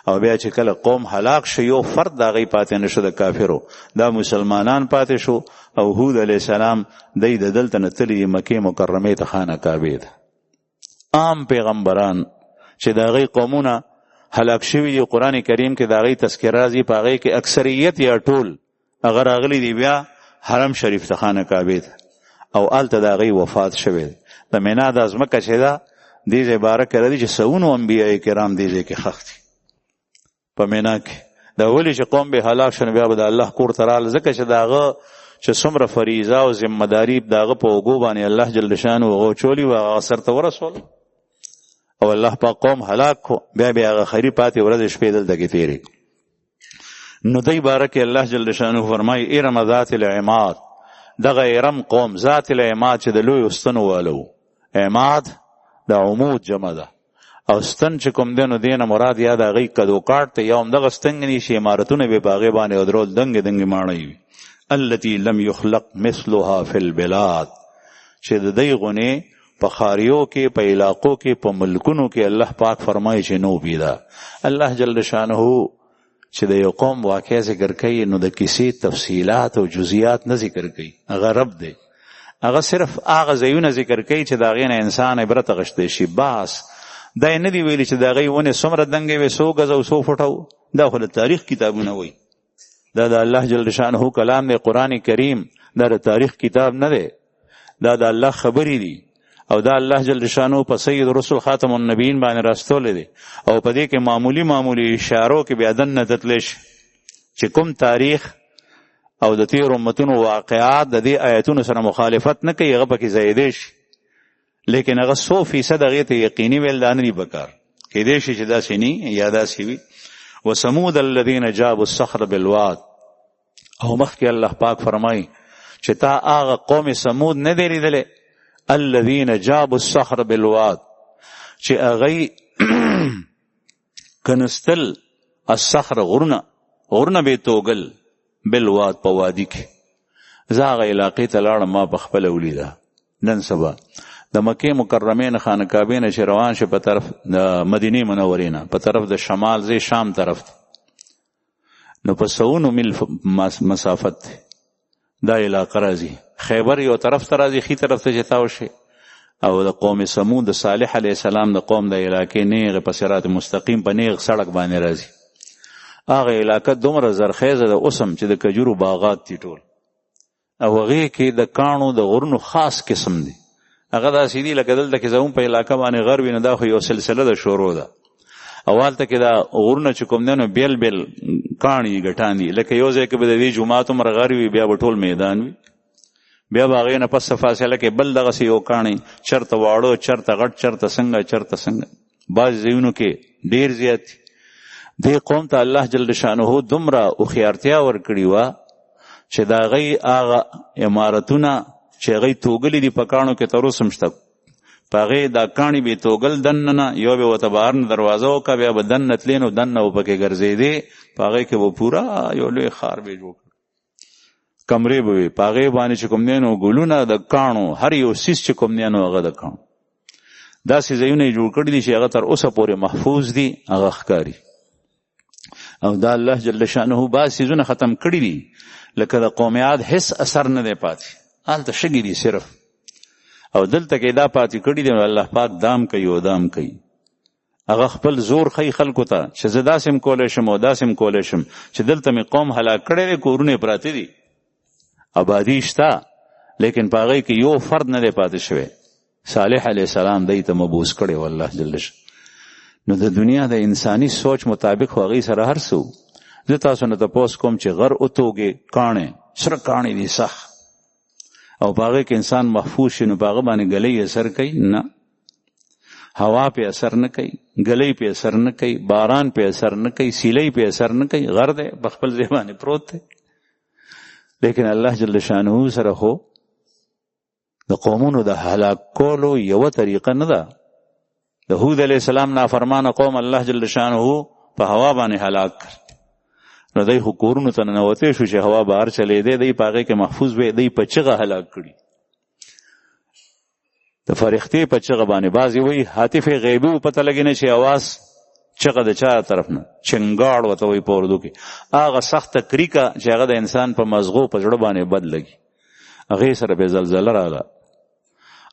او بیا چې کله قوم هلاک شو، یو فرد د هغې پاتې نه شو د کافرو، دا مسلمانان پاتې شو، او هود علیه السلام دی د دلته نه تلي مکې مکرمې ته خانه کعبې ده. عام پیغمبران چې د هغې قومونه هلاک شوي دي، قرآن کریم کې د هغې تذکره راځي، په هغې کې اکثریت یا ټول هغه راغلي دي بیا حرم شریف ته خانه کعبې ته، او هلته د هغې وفات شوی دی. د مینا دا ځمکه چې ده دې ځای باره کې راځي چې سونو انبیاء کرام دې ځای کې ښخ دي په مینا کې. دا ولې چې قوم به هلاک شو، بیا به د الله کور ته راغله، ځکه چې د هغه چې څومره فریضه او ذمهداري د هغه په اوږو باندې الله جل شانه هغه چولي و، هغه سرته ورسول، او الله پاک قوم هلاک کو. بیا هغه خیري پاتې ورځې شپې دلته کې تېرې. نو دی باره کې الله جل شانه فرمایي ارم ذات العماد، دغه ارم قوم ذات العماد چې د لوی ستنو والو، عماد د عمود جمع ده، او ستن چې کوم دی نو دینه مراد یا د هغې کدوکاټ ته، یا همدغه ستنګ چې عمارتونه به په هغې باندې ودرول دنګې دنګې ماڼۍ وي. التي لم يخلق مثلها فی البلاد، چې د دې غونې په خاریو کې، په علاقو کې، په ملکونو کې الله پاک فرمایي چې نو پیدا. الله جل شانه چې د یو قوم واقع ذکر کوي نو د کیسې تفصیلات او جزئیات نه ذکر کوي، هغه رب دی، هغه صرف هغه ځایونه ذکر کوي چې د هغې نه انسان عبرت اخیستی شي. بس دا یې نه دی ویلي چې د هغې ونې څومره دنګې وې، 100 ګزه او 100 فوټه، دا خو د تاریخ کتابونه وایي. دا د الله جل شانه کلام دی، قرآن کریم دا د تاریخ کتاب نه دی، دا د الله خبرې دي. او دا الله جل شانو په سید رسول خاتم النبیین باندې راستولې دي او په دې کې معمولی اشارو کې بیا دنه تتلی شي چې کوم تاریخ او د تیر امتونو واقعات د دې آیتونو سره مخالفت نه کوي هغه پکې زیاتې شي لیکن هغه 100% هغې ته یقیني ویل دا نه دي پکار کېدای شي چې داسې نه یا داسې وي. وثمود الذین جابوا الصخر بالواد او مخکې الله پاک فرمایي چې تا هغه قوم ثمود نه دی لیدلی الذین جابوا الصخر بالواد چې هغوی کنستل الصخر غرونه به توګل بالواد په وادي کې. زه هغه علاقې ته لاړم ما په خپله ولیده نن سبا د مکې مکرمې نه خانقابې نه چې روان شي په طرف د مدینې منورې نه په طرف د شمال ځای شام طرف نو په 100 میل مسافت دا علاقه راځي. خیبر یو طرف ته راځي ښي طرف ته چې تاو شي او د قوم ثمود د صالح علیه السلام د قوم د علاقې نیغ په صراط مستقیم په نیغ سړک باندې راځي. هغه علاقه دومره زرخیزه ده اوسم چې د کجورو باغات دي ټول او هغې کې د کاڼو د غرونو خاص قسم دی. هغه داسې دي لکه دلته کې زموږ په علاقه باندې غر وي نو دا خو یو سلسله د شورو ده او هلته کې دا غرونه چې کوم دی نو بیل بیل کاڼي ګټان دي لکه یو ځای کې به د دې جومات عمره غر وي بیا به ټول میدان وي بیا به هغې نه پس فاصله کې بل دغسې یو کاڼی چرته واړه چرته غټ چرته څنګه بعض ځایونو کې ډېر زیات دي. دې قوم ته الله جل شانه دومره هوښیارتیا ورکړې وه چې د هغوی هغه عمارتونه چې هغوی توږلي دي په کاڼو کې تر اوسه هم شته په هغې دا کاڼي به توږل دننه نه یو به ورته بهر نه دروازه وکړه بیا به دننه تلې نو دننه به پکې ګرځېدې په هغې کې به پوره یو لوی ښار به جوړ کړ کمرې به وي په هغې باندې چې کوم دی نو ګلونه د کاڼو هر یو څیز چې کوم دی نو هغه د کاڼو داسې ځایونه یې جوړ کړي دي چې هغه تر اوسه پورې محفوظ دي هغه ښکاري او دا الله جل شانه بعض څیزونه ختم کړي دي لکه د قوم عاد هیڅ اثر نه دی پاتې هلته شګې دي صرف او دلته کې دا پاتې کړي دي الله پاک دام کوي او دام کوي هغه خپل زور ښیي خلکو ته چې زه داسې هم کولی شم او داسې هم کولی شم چې دلته مې قوم هلاک کړی دی کورونه پراته دي آبادي شته لیکن په هغې کې یو فرد نه دی پاتې شوی صالح علیه السلام دی ته مبوس کړی و الله جل شانه. نو د دنیا د انساني سوچ مطابق خو هغې سره هر څه زه تاسو نه تپوس کوم چې غر وتوږې کاڼې سره کاڼې دي سخت او په هغې کې انسان محفوظ شي نو په هغه باندې ګلی اثر کوي نه هوا پې اثر نه کوي ګلی پې اثر نه کوي باران پې اثر نه کوي سیلی پې اثر نه کوي غر دی په خپل ځای باندې پروت دی لیکن الله جل شانه سره خو د قومونو د هلاک کولو یوه طریقه نه ده. د هود علیه السلام نافرمانه قوم الله جل شانه په هوا باندې هلاک کړ نو دی خو کورونو ته ننوتی شو چې هوا بهر چلیدی دی په هغې کې محفوظ وی دی په چغه هلاک کړي د فرښتې په چغه باندې بعضې وایي هاتف غیبي و پته لګي نه چې اواز چغه د چا طرف نه چنګاړ ورته وایي په اردو کې هغه سخته کریکه چې هغه د انسان په مزغو په زړه باندې بد لګي هغې سره به زلزله راغله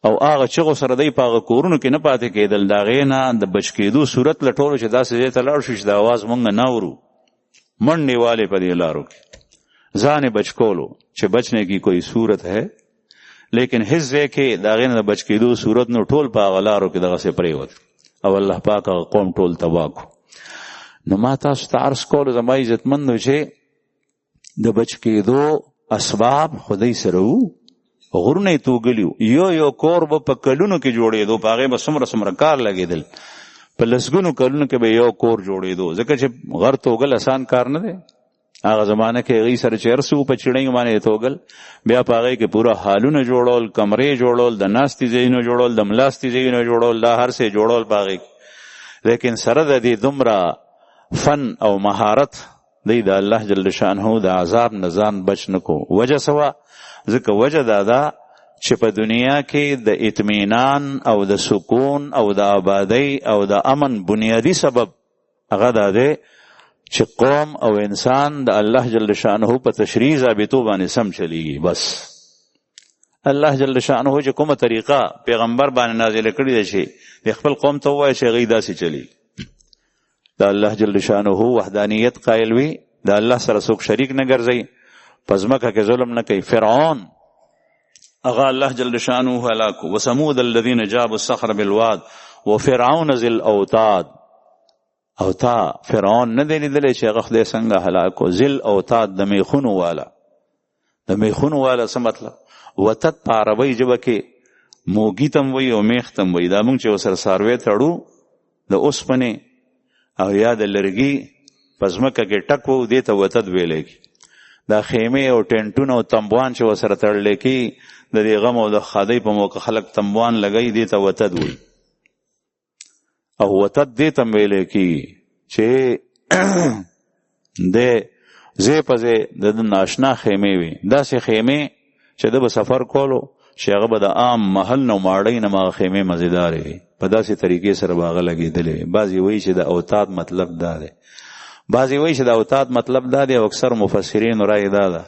او هغه چغو سره دی په هغه کورونو کې نه پاتې کېدل د هغې نه د بچ کېدو صورت لټولو چې داسې ځای ته لاړ شو چې د اواز مونږ نه اورو منډې والے په دې لارو کې ځان بچ کولو چې بچنے کی کوئی صورت ہے لیکن هیڅ ځای کې د هغې نه د بچ کېدو صورت نو ټول په هغه لارو کې دغسې پرېوت او الله پاک هغه قوم ټول تباه کړو. نو ما تاسو ته عرض کولو زما عزتمندو چې د بچ کېدو اسباب خدای سره وو غرونه یې توږلي یو کور به په کلونو کې جوړېدو په هغې به څومره کار لګېدل په لسګونو کلونو کې به یو کور جوړېدو ځکه چې غر توږل اسان کار نه دی هغه زمانه کې هغې سره چې هر څه په چړیو باندې توږل بیا په هغې کې پوره حالونه جوړول کمرې جوړول د ناستې ځایونه جوړول د ملاستې ځایونه جوړول دا هر څه جوړول په هغې کې لیکن سره د دې دومره فن او مهارت دی د الله جل شانه د عذاب نه ځان بچ نه کو وجه سوا ځکه وجه دا ده چې په دنیا کې د اطمینان او د سکون او د آبادی او د امن بنیادی سبب هغه دا دی چې قوم او انسان د الله جل شانه په تشریع ضابطو باندې سم چلیږي. بس الله جل شانه چې کومه طریقه پیغمبر باندې نازله کړې ده چې د خپل قوم ته ووایي چې هغوی داسې چلیږي د الله جل شانه وحدانیت قایل وي د الله سره څوک شریک نه ګرځوي په ځمکه کې ظلم نه کوي. فرعون اغا الله جل شانه هلاکو. وثمود الذين جابوا الصخر بالواد وفرعون ذي الاوتاد. او تا فرعون نه دی لیدلی چې هغه خدای څنګه هلاکو. ذی الاوتاد د میخونو والا. د میخونو والا څه مطلب؟ وتد په عربی ژبه کې موږی تم وی او میخ تم وی. دا موږ چې ورسره څاروی تړو د اوسپنې او یا د لرګي په ځمکه کې ټک وو دې ته وتد ویلی کی. دا خیمې او ټینټونه او تمبوان چې ورسره تړلی کی د دې غم او د ښادۍ په موقع خلک تمبوان لګوي دې ته وتد وی. او وتد دې ته ویلی کی چې د ځای په ځای د ناشنا خیمې وي. داسې خیمې چې د به سفر کولو چې هغه به د عام محل نه ماړۍ نه هغه خیمې مزیدارې وي. په داسې طریقې سره به هغه لګېدلې وي. بعضې وایي چې د اوتاد مطلب دا دی. بعضې وایي چې د اوتاد مطلب دا دی او اکثر مفسرین رایې دا ده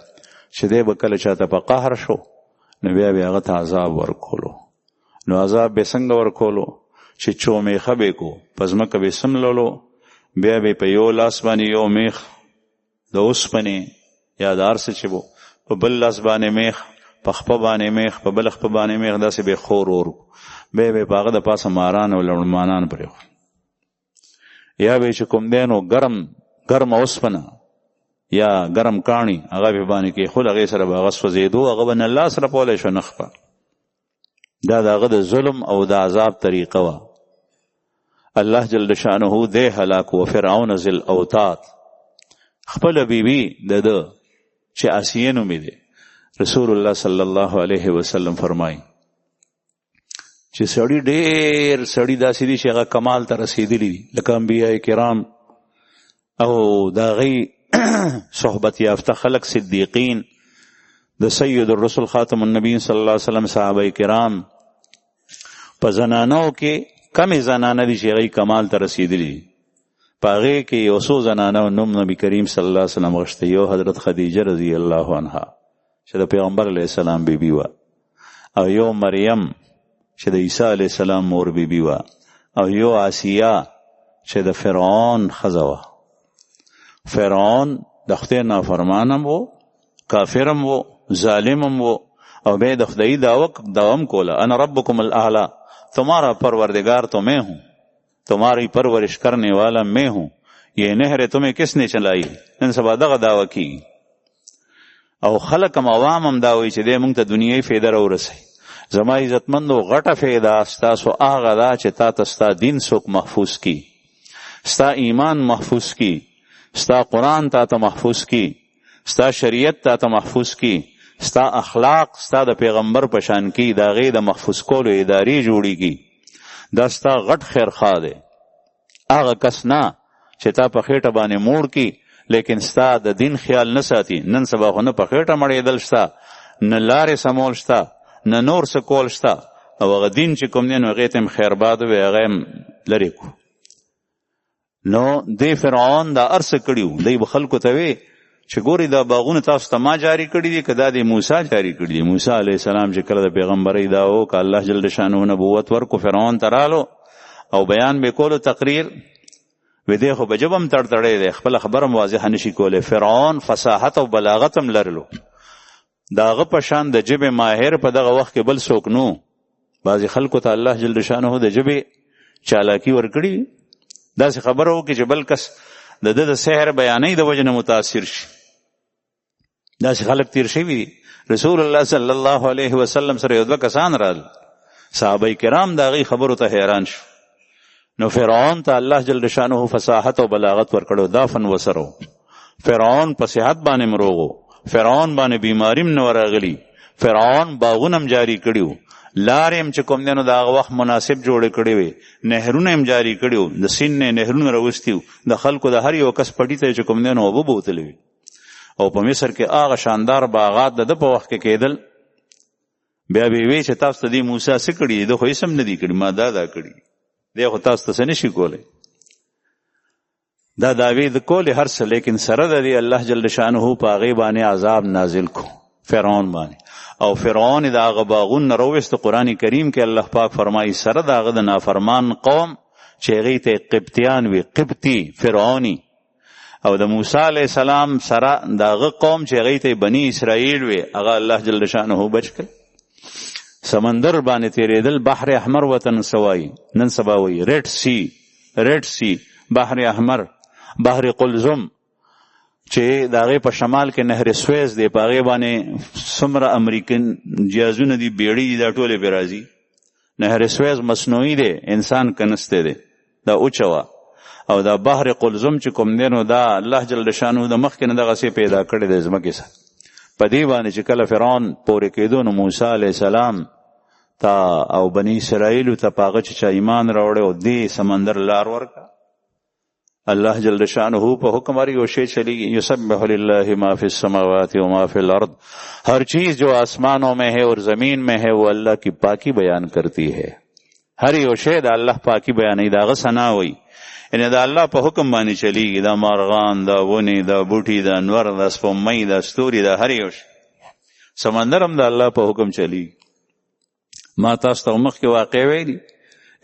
چې دی به کله چاته په قهر شو نو بیا به هغه ته عذاب ورکولو. نو عذاب به څنګه ورکولو چې چومیخه به کو په ځمکه به سملولو. بیا به په یو لاس باندې یو میخ د اوسپنې یا د هر څه چې بو په بل لاس باندې میخ په خپه باندې میخ په بل خپه باندې میخ داسې به خور ورکو. بیا به په هغه د پاسه ماران او لړمانان پرېښو. یا به چې کوم دی نو ګرم اوسپنه یا ګرم کاڼي هغه به باندې کېښول. هغې سره به هغه سوځېدو. هغه به نه لاس رپولی شو نه خپه. دا د هغه د ظلم او د عذاب طریقه وه. الله جل شانه دی هلاک. و فرعون ذی الاوتاد. خپل بیبي د ده چې آسیه نومې دی رسول الله صلی الله علیه وسلم فرمایي چې سړی داسې دي چې هغه کمال ته رسېدلي دي لکه انبیاء کرام او د هغې صحبت یافته خلق صدیقین د سید الرسل خاتم النبیین صلی الله علیه وسلم صحابه کرام. په زنانو کې کمې زنانه دي چې هغې کمال ته رسېدلي دي. په هغې کې یو څو زنانه نوم نبی کریم صلی الله علیه وسلم غوښته. یو حضرت خدیجه رضی الله عنها چې د پیغمبر علیه السلام بیبي وه. او یو مریم چې د عیسی علیه السلام مور بیبي وه. او یو آسیه چې د فرعون ښځه وه. فرعون د خدای نافرمانم و، کافرم و، ظالمم و. او بیا د خدای دعوم کوله انا ربکم الاعلی. تمہارا پروردگار تو میں ہوں، تمہاری پرورش کرنے والا میں ہوں. یہ نہر تمہیں کس نے چلائی؟ نن سبا دغه دعوه کی. او خلق عوام هم دا وایي چې دی موږ ته دنیاوي فایده راورسوي. زما عزتمندو غټه فایده ستاسو هغه ده چې تا ته ستا دین څوک محفوظ کی، ستا ایمان محفوظ کی، ستا قرآن تا ته محفوظ کی، ستا شریعت تا ته محفوظ کی، ستا اخلاق ستا د پیغمبر پشان کی. دا غي د محفوظ کولو ادارې جوړیږي. دا ستا غټ خیرخواه دی. هغه کس نه چې تا په خېټه باندې موړ کی لیکن ستا د دین خیال نه ساتي. نن سبا خو نه په خېټه مړېدل شته، نه لارې سمول شته، نه نور څه کول شته. او هغه دین چې کوم دی نو هغې ته هم خیرباد وي، هغه هم لرې کو. نو دی فرعون دا هر څه کړي وو. دی به خلکو ته وی چې ګوري دا باغونه تاسو ته ما جاری کړي دي که دا د موسی جاری کړي دي. موسی علیه السلام چې کله د پیغمبرۍ دا وکړه الله جل شانه نبوت ورکو فرعون ته رالو او بیان به کولو تقریر وی دی خو به ژبه هم تړتړی دی، خپله خبره هم واضحه نشي کولی. فرعون فصاحت او بلاغت هم لرلو. د هغه په شان د ژبې ماهر په دغه وخت کې بل څوک نو. بعضې خلکو ته الله جل شانه د ژبې چالاکي ورکړي. داسې خبره وکړي چې بل کس د ده د سحر بیانۍ د وجې نه متاثر شي. داسې خلک تیر شوي دي. رسول الله صلی الله علیه وسلم سره یو دوه کسان رال، صحابه کرام د هغې خبرو ته حیران شو. نو فرعون ته الله جل شانه فصاحت او بلاغت ورکړو. دا فن وسرو. فرعون په صحت باندې مروغو، فرعون باندې بیماریم نه ورغلی، فرعون باغونه هم جاری کړیو، لارې هم چې کوم دی نو د هغه وخت مناسب جوړې کړې وې، نهرونه هم جاری کړیو، د سیند نه نهرونه راوستي وو، د خلکو د هر یو کس پټي ته چې کوم دی نو اوبه بوتلې وي. او په مصر کې هغه شاندار باغات د ده په وخت کې کېدل. بیا به وی چې تاسو ته دې موسی څه کړي؟ ده خو هېڅ هم نه دي کړي، ما دا کړي دی، خو تاسو ته څه نشي کولی. دا دعوې د کولې هر څه، لیکن سره د دې الله جل شانه په هغې باندې عذاب نازل کو فرعون باندې. او فرعون د هغه باغون نه راوویست. قرآن کریم کې الله پاک فرمایي سره د هغه د نافرمان قوم چې هغې ته قبطیان وي، قبطي فرعوني. او د موسی علیه السلام سره د هغه قوم چې هغې ته بني اسرائیل وي، هغه الله جل شانه بچ کړ. سمندر باندې تیریدل بحر احمر وطن سوای نن سبا وای ریډ سی بحر احمر بحر قلزم چې داغه په شمال کې نهر سویز دی په هغه باندې څومره امریکن جهازونه دي بیړۍ دي دا ټوله به راځي. نهر سویز مصنوعي دی انسان کنسته دی دا اوچوا او دا بحر قلزم چې کوم دی نو دا الله جل شانو د مخ کې نه دغه څه پیدا کړی د ځمکې سره په دې باندې چې کله فرعون پورې کېدو نو موسی علیه السلام تا او بنی اسرائیل ته پاغه چې ایمان راوړ او دې سمندر لار ورکا الله جل شانه په حکم اری او شی چلیږي یسبح لله ما فی السماوات و ما فی الارض ہر چیز جو آسمانوں میں ہے اور زمین میں ہے وہ اللہ کی پاکی بیان کرتی ہے. هر یو شی د الله پاکی بیانې داغه ثنا وي ان دا الله په حکم باندې چلیږي دا مارغان دا ونی دا بوټي دا انور دا سپومۍ دا ستوري دا هر یو سمندر هم دا الله په حکم چلیږي. ما تاسو ته مخکې واقع ویلي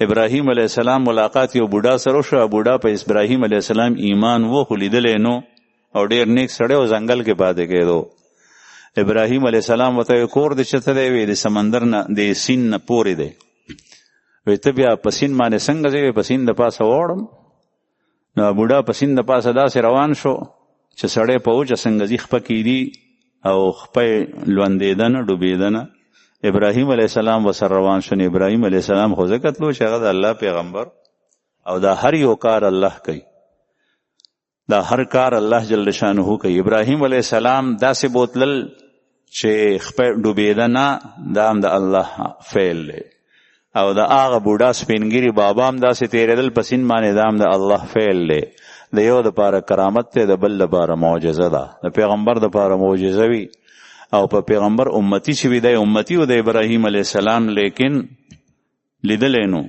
ابراهیم علیه السلام ملاقات یو بوډا سره شو. بوډا په ابراهیم علیه السلام ایمان و خو لیدلی نو او ډیر نیک سړی او ځنګل کې پاتې کېدو. ابراهیم علیه السلام ورته کور د چته دی وی د سمندر نه د سین نه پورې دی وی ته بیا په سین باندې څنګه ځې په سین د پاسه وړم نو بوډا په سین د پاسه داسې روان شو چې سړی په اوچه څنګه ځي خپه کېدي او خپه لوندېده نه ډوبېده نه. ابراهیم علیه السلام وسر روان شو. ابراهیم علیه السلام خو ځکه تلو چې هغه د الله پیغمبر او دا هر یو کار الله کوي دا هر کار الله جل شانه کوي. ابراهیم علیه السلام داسې بوتلل چې خپه ډوبېده نه دا هم د الله فعل دی او دا هغه بوډا سپینګیری بابا هم داسې تیرېدل په سین باندې دا هم د الله فعل دی. د یو دپاره کرامت دی د بل دپاره معجزه ده. د پیغمبر دپاره معجزه وي او په پیغمبر امتی چې وي دی امتی و د ابراهیم علیه السلام لیکن لیدلی نو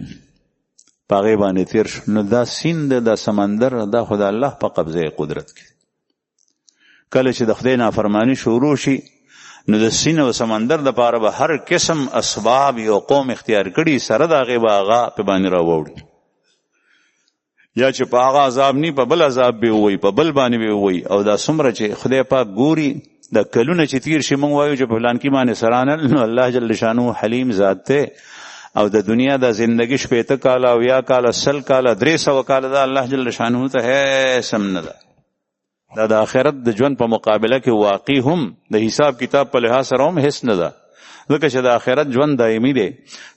په هغې باندې تیر شو. نو دا سیند دا سمندر دا خو د الله په قبضه قدرت کې کله چې د خدای نافرمانی شروع شي نو د سین او سمندر د پاره به هر قسم اسباب یو قوم اختیار کړي سره د هغې به هغه په باندې راوړي یا چې په هغه عذاب نی په بل عذاب به ووي په بل باندې به ووي او دا څومره چې خدای پاک ګوري د کلونه چې تیر شي موږ وایو چې په فلانکي باندې سرانل نو الله جل شانه حلیم ذات دی او د دنیا د زندگی 80 کاله او یا کاله 100 کاله 300 کاله دا الله جل شانه ته هیڅ نه ده. دا د آخرت د ژوند په مقابله کې واقع هم د حساب کتاب په لحاظ سره هم هیڅ نه ده ځکه چې د آخرت ژوند دایمي دی.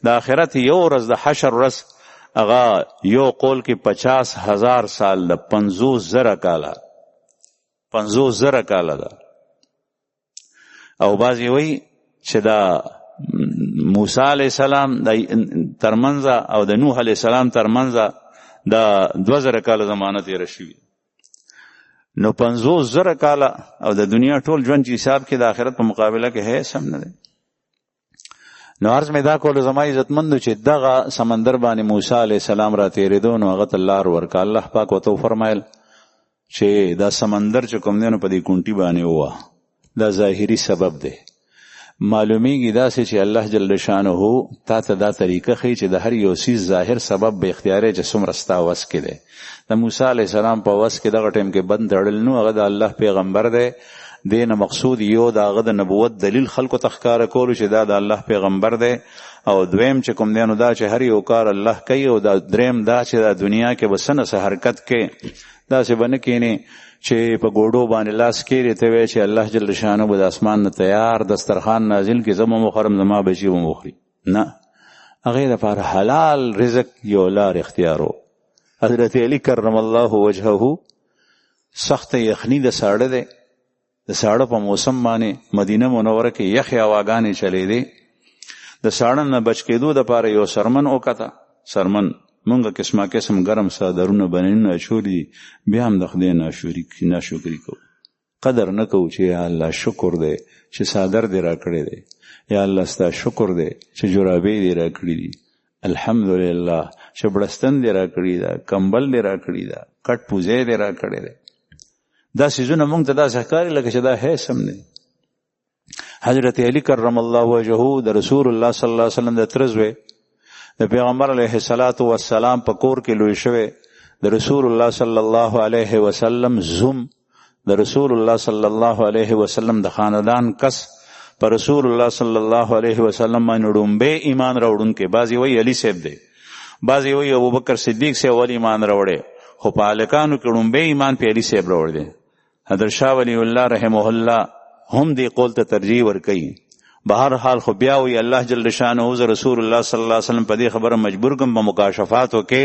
د آخرت یو ورځ د حشر ورځ هغه یو قول کې 50,000 سال د 50,000 کاله 50,000 کاله ده او بعضې وایي چې دا موسی علیه السلام د ترمنځ او د نوح علیه السلام ترمنځ دا 2000 کاله زمانه تېره شوي نو 50,000 کاله او د دنیا ټول ژوند چې حساب کې د آخرت په مقابله کې هیڅ هم نه دی. نو عرض مې دا کولو زما عزتمندو چې دغه سمندر باندې موسی علیه السلام را تېرېدو نو هغه ته لار ورکړه. الله پاک ورته وفرمایل چې دا سمندر چې کوم دی نو په دې کونټي باندې ووه دا ظاهري سبب دی. معلومیږي داسې چې الله جل شانه تا ته دا طریقه ښیي چې د هر یو څیز ظاهر سبب به اختیاري چې څومره ستا وس کې دی. د موسی علیه السلام په وس کې دغه ټیم کې بند تړل نو هغه د الله پیغمبر دی. دې نه مقصود یو د هغه د نبوت دلیل خلکو ته ښکاره کولو چې دا د الله پیغمبر دی او دویم چې کوم دی نو دا چې هر یو کار الله کوي او دا دریم دا چې د دنیا کې به څه نه څه حرکت کې داسې به نه کښېنې چې په ګوډو باندې لاس کېرې ته وایې چې الله جل شانه به د اسمان نه تیار دسترخوان نازل کړي زه به وخورم زما بچي به وخوري نه هغې دپاره حلال رزق یو لار اختیارو. حضرت علی کرم الله وجهه سخت یخني د ساړه دی د ساړه په موسم باندې مدینه منوره کې یخې هواګانې چلېدې د ساړه نه بچ کېدو دپاره یو سرمن وکته سرمن مونږ قسمه قسم ګرم څادرونه بنینونه اچولي بیا هم د خدای ناشکري کوو قدر نه کوو چې یا الله شکر دی چې څادر دې راکړی دی یا الله ستا شکر دی چې جرابې دې راکړي دي الحمدلله چې بړستن دې راکړي ده کمبل دې راکړي ده کټ پوزی دې راکړی دی. دا څیزونه مونږ ته داسې ښکاري لکه چې دا هیڅ هم نه. حضرت علی کرم الله وجهه د رسول الله صلی الله علیه وسلم د تره زوی د پیغمبر علیه السلام په کور کې لوی شوی د رسول الله صلی الله علیه وسلم زوم د رسول الله صلی الله علیه وسلم د خاندان کس پر رسول الله صلی الله علیه وسلم باندې ډومبه ایمان راوړونکي بعضی وی علی صاحب دی، بعضی وی ابوبکر صدیق سے اول ایمان راوړي، خو په هلکانو کې ډومبه ایمان په علی صاحب راوړ دی. حضرت شاه ولی الله رحمه الله هم دی قول ته ترجیح ورکوي. بهر حال خو بیا وی الله جل شانه رسول الله صلی الله علیه وسلم په دې خبره مجبور کوم په مکاشفاتو کې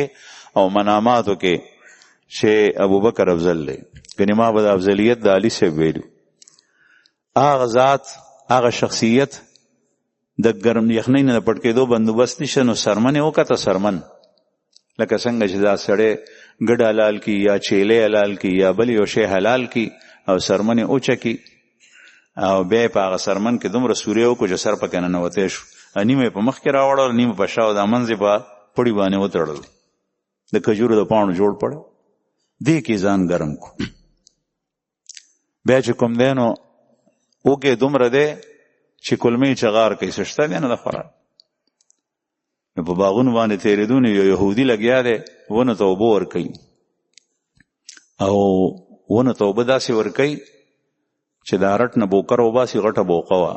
او مناماتو کې چې ابوبکر افضل دی. کني ما به افضلیت د علی صاحب ویلو. هغه ذات هغه شخصیت د ګرم یخنۍ نه پټ کېدو بندوبست نشه، نو سرمن وکړه سرمن، لکه څنګه چې دا سړی ګډ حلال کی یا چیلې حلال کی یا بل یو شی حلال کی او سرمن اوچه کی او بیا په هغه سرمن کې دومره سوریه وکړو چې سر پکې ننوتی شو، نیمه په مخ کې راوړل، نیمه په شا او د منځ په پړي باندې وتړل، د کجورو د پاڼو جوړ پړ دې کې ځان ګرم کو. بیا چې کوم دی نو اوګې دومره دی چې کلمې چغار کوي، سشته دی نه د خوراک. په باغونو باندې تیریدون یو یهودي لګیا دی ونه ته اوبه ورکوي او ونه ته اوبه داسې ورکوي چې د رټ نه بوکر وباسي، غټه بوقه وه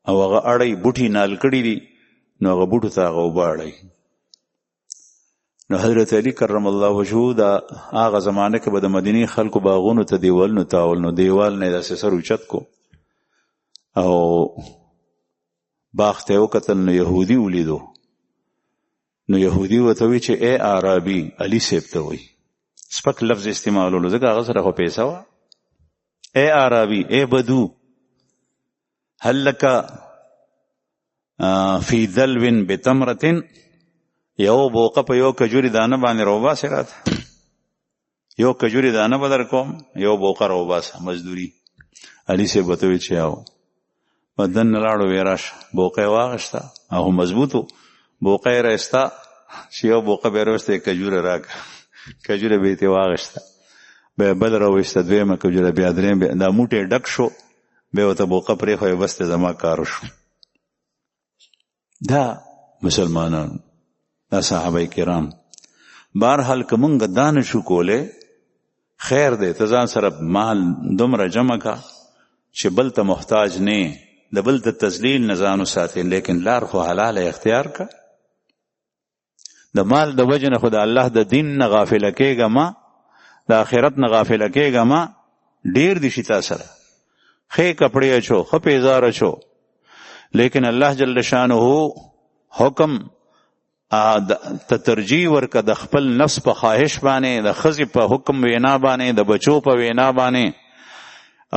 او هغه اړی بوټي نال کړي دي، نو هغه بوټو ته هغه اوبه اړی. نو حضرت علی کرم الله وجهه دا هغه زمانه کې به د مدینې خلکو باغونو ته دیوال نو تاول، نو دیوال نه داسې سر اوچت کو او باغ ته وکتل، نو یهودي ولیدو، نو یهودي ورته وی چې ای عربي، علی صاحب ته وی سپک لفظ استعمالولو ځکه هغه سره خو پیسه وه. ای عربي، ای بدو، هل لک فی دلو بتمرة، یو بوقه په یو کجوري دانه باندې روباسه راته، یو کجوري دانه بدر کوم، یو بوقه روباسه مزدوری. علی صاحب ورته وی چې او بدن لاړو ویراش بوقه واغشتا او مضبوطو بوقه راستا چې یو بوقه به راوسته کجوره راک کجوره به ته واغشتا به بل راوسته دویمه کجوره بیا دریم دا موټه ډک شو به وته بوقه پرې خو بس زما کار شو. دا مسلمانان دا صحابه کرام بهرحال کومګه دان شو کوله خیر دی، ته ځان سره مال دومره جمع کا چې بل ته محتاج نه، د بل ته تذلیل نه ځانو ساتي، لیکن لار خو حلال اختیار کا. د مال د وجه نه خو د الله د دین نه غافل کېږه ما، د آخرت نه غافل کېږه ما، ډیر دي شي تا سره خې کپړې اچو خې پیزار اچو، لیکن الله جل شانه حکم ته ترجیح ورکه د خپل نفس په خواهش باندې، د ښځې په حکم وینا باندې، د بچو په وینا باندې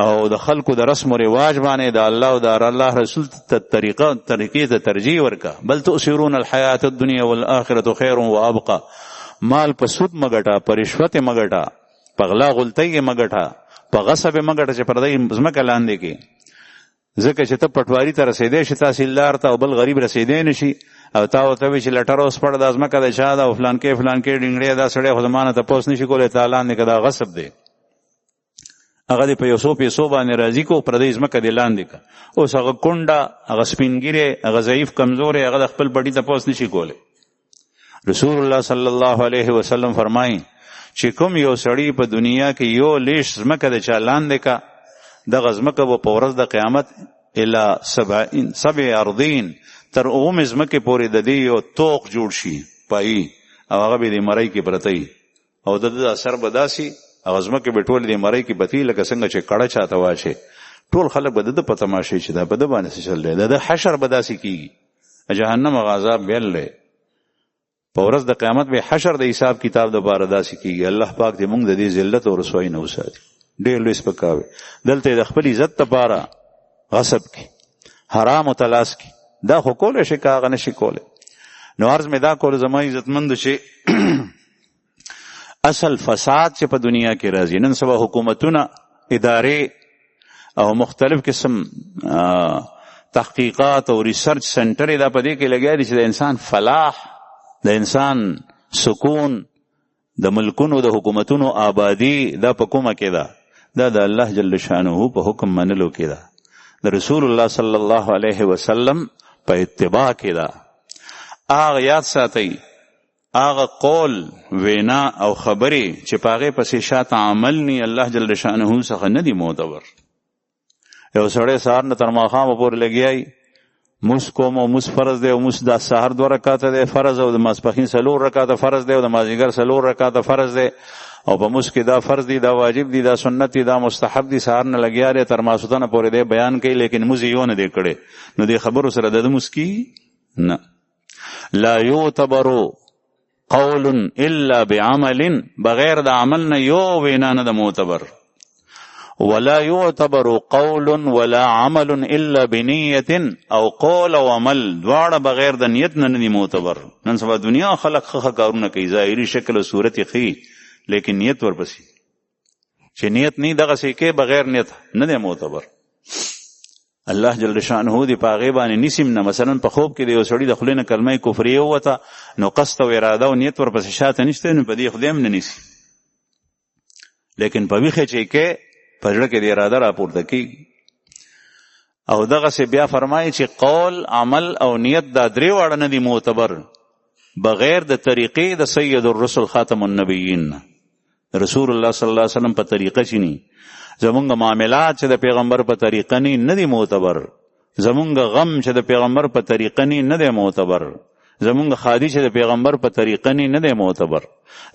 او د خلکو د رسم و رواج باندې، د الله او د الله رسول ته طریقې ته ترجیح ورکه. بل تؤثرون الحیات الدنیا والآخرة خیر وابقى، مال په سود مګټه، په رشوت مګټه، په غلا غلطۍ مګټه، په غصب مګټه چې پردی ځمکه لاندې کې، ځکه چې ته پټواري ته رسیدې شي تحصیلدار ته او بل غریب رسیدې نشي او تا ورته وی چې لټر اوس پړ د ځمکه د چا ده او فلان کې ډینګړی دا سړی خو زمانه تپوس نشي کولی، تعالی نه که دا غصب دی، هغه دی په یو څو پیسو باندې راضي کو، پردی ځمکه دی لاندې که. اوس هغه کونډه، هغه سپینګیری، هغه ضعیف کمزوری، هغه د خپل بډي تپوس نشي کولی. رسول الله صلی الله علیه وسلم فرمایي چې کوم یو سړی په دنیا کې یو لیش ځمکه د چا لاندې که، دغه ځمکه به په ورځ د قیامت الی 7 ارضین، تر اومې ځمکې پورې د دې یو توق جوړ شي پایي او هغه به د مرۍ کې پرتی او د ده اثر به داسي هغه ځمکې به ټول د مرۍ کې پتی، لکه څنګه چې کړه چاته واچي ټول خلک به د ده په تماشې چې دا په ده باندې څه چل دی، د ده حشر به داسې کېږي. جهنم هغه عذاب بیل دی، په ورځ د قیامت به حشر د حساب کتاب دپاره داسې کېږي. الله پاک دې موږ د دې ذلت او رسوایي نه وساتي. ډېر لوی سپکاوی دلته د خپل عزت دپاره غصب کی، حرام و تلاس کی، دا خو کولی شي که هغه نشي کولی. نو عرض مې دا کول زما عزتمندو چې اصل فساد چې په دنیا کې راځي، نن سبا حکومتونه، ادارې او مختلف قسم تحقیقات او ریسرچ سنټر دا په دې کې لګیا دي چې د انسان فلاح، د انسان سکون، د ملکونو د حکومتونو آبادی دا په کومه کې ده؟ دا د الله جل شانه په حکم منلو کې ده، د رسول الله صلی الله علیه وسلم په اتباع کې ده. هغه یاد ساتئ، هغه قول، وینا او خبرې چې په هغې پسې شاته عمل نی، الله جل شانه څخه نه دي معتبر. یو سړی سهار نه تر ماښامه پورې لګیای موس کوم او موس فرض دی او موس د سحر 2 رکعاته دی فرض او د ماسپښین 4 رکعاته فرض دی او د مازدیګر 4 رکعاته فرض دی او په موس کې دا فرض دی دا واجب دی دا سنت دی دا مستحب دی سهار نه لګیا تر ماسوتنه پورې دی بیان کوي لیکن موس یې نه دی کړي نو دې خبرو سره د موس کی نه لا يعتبر قول الا بعمل بغیر د عمل نه یو وینا نه د معتبر ولا يعتبر قول ولا عمل الا بنیه او قول او عمل دواړه بغیر د نیت نه نه معتبر نن سبا دنیا خلق خخ کارونه کوي ظاهري شکل او صورت خي لیکن نیت ورپسې چې نیت نه دغه سې کې بغیر نیت نه دی معتبر الله جل شانه دی پاغه باندې نسیم نه مثلا په خوب کې دی وسړي د خلینو کلمه کفریه وته نو قصد او اراده او نیت ورپسې شاته نشته نو په دې خدایم نه نسی لیکن په ویخه چې کې پجړه کې د اراده راپورته کی او دغه سه بیا فرمایي چې قول عمل او نیت دا درې واړه نه دي معتبر بغیر د طریقې د سید الرسل خاتم النبیین رسول الله صلی الله علیه وسلم په طریقه چینی زمونږ معاملات چې د پیغمبر په طریقه نه دي معتبر زمونږ غم چې د پیغمبر په طریقه نه دی معتبر زمونږ خادي چې د پیغمبر په طریقه نه دی معتبر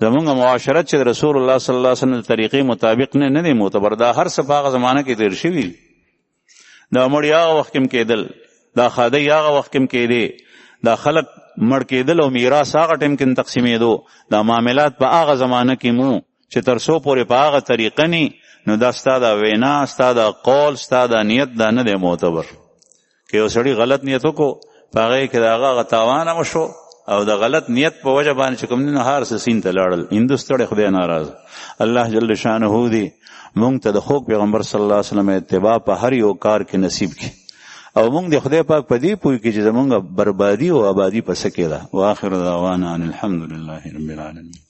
زمونږ معاشرت چې د رسول الله صلی الله علیه وسلم د طریقې مطابق نه دی معتبر دا هر څه په هغه زمانه کې تیر شوي دا مړی هغه وخت کې کېدل دا خادي هغه وخت کې کېدی دا خلق مړ کېدل او میراث هغه ټیم کې تقسیمېدو دا معاملات په هغه زمانه کې مو چې تر څو پورې په هغه طریقه نه نو دا ستاده وینا ستاده قول ستاده نیت دا نه دی معتبر که یو سړی غلط نیت وکړو هغه کې دا هغه تاوان مشو او د غلط نیت په وجه باندې کوم نه هر څه سین ته لاړل هندوستړي خدای ناراض الله جل شانه دی مونږ ته د خو پیغمبر صلی الله علیه وسلم اتباع په هر یو کار کې نصیب کړي او مونږ د خدای پاک په دې پوي کې چې زمونږ بربادي او آبادی پس کې ده واخر دعوانا ان الحمد لله رب العالمین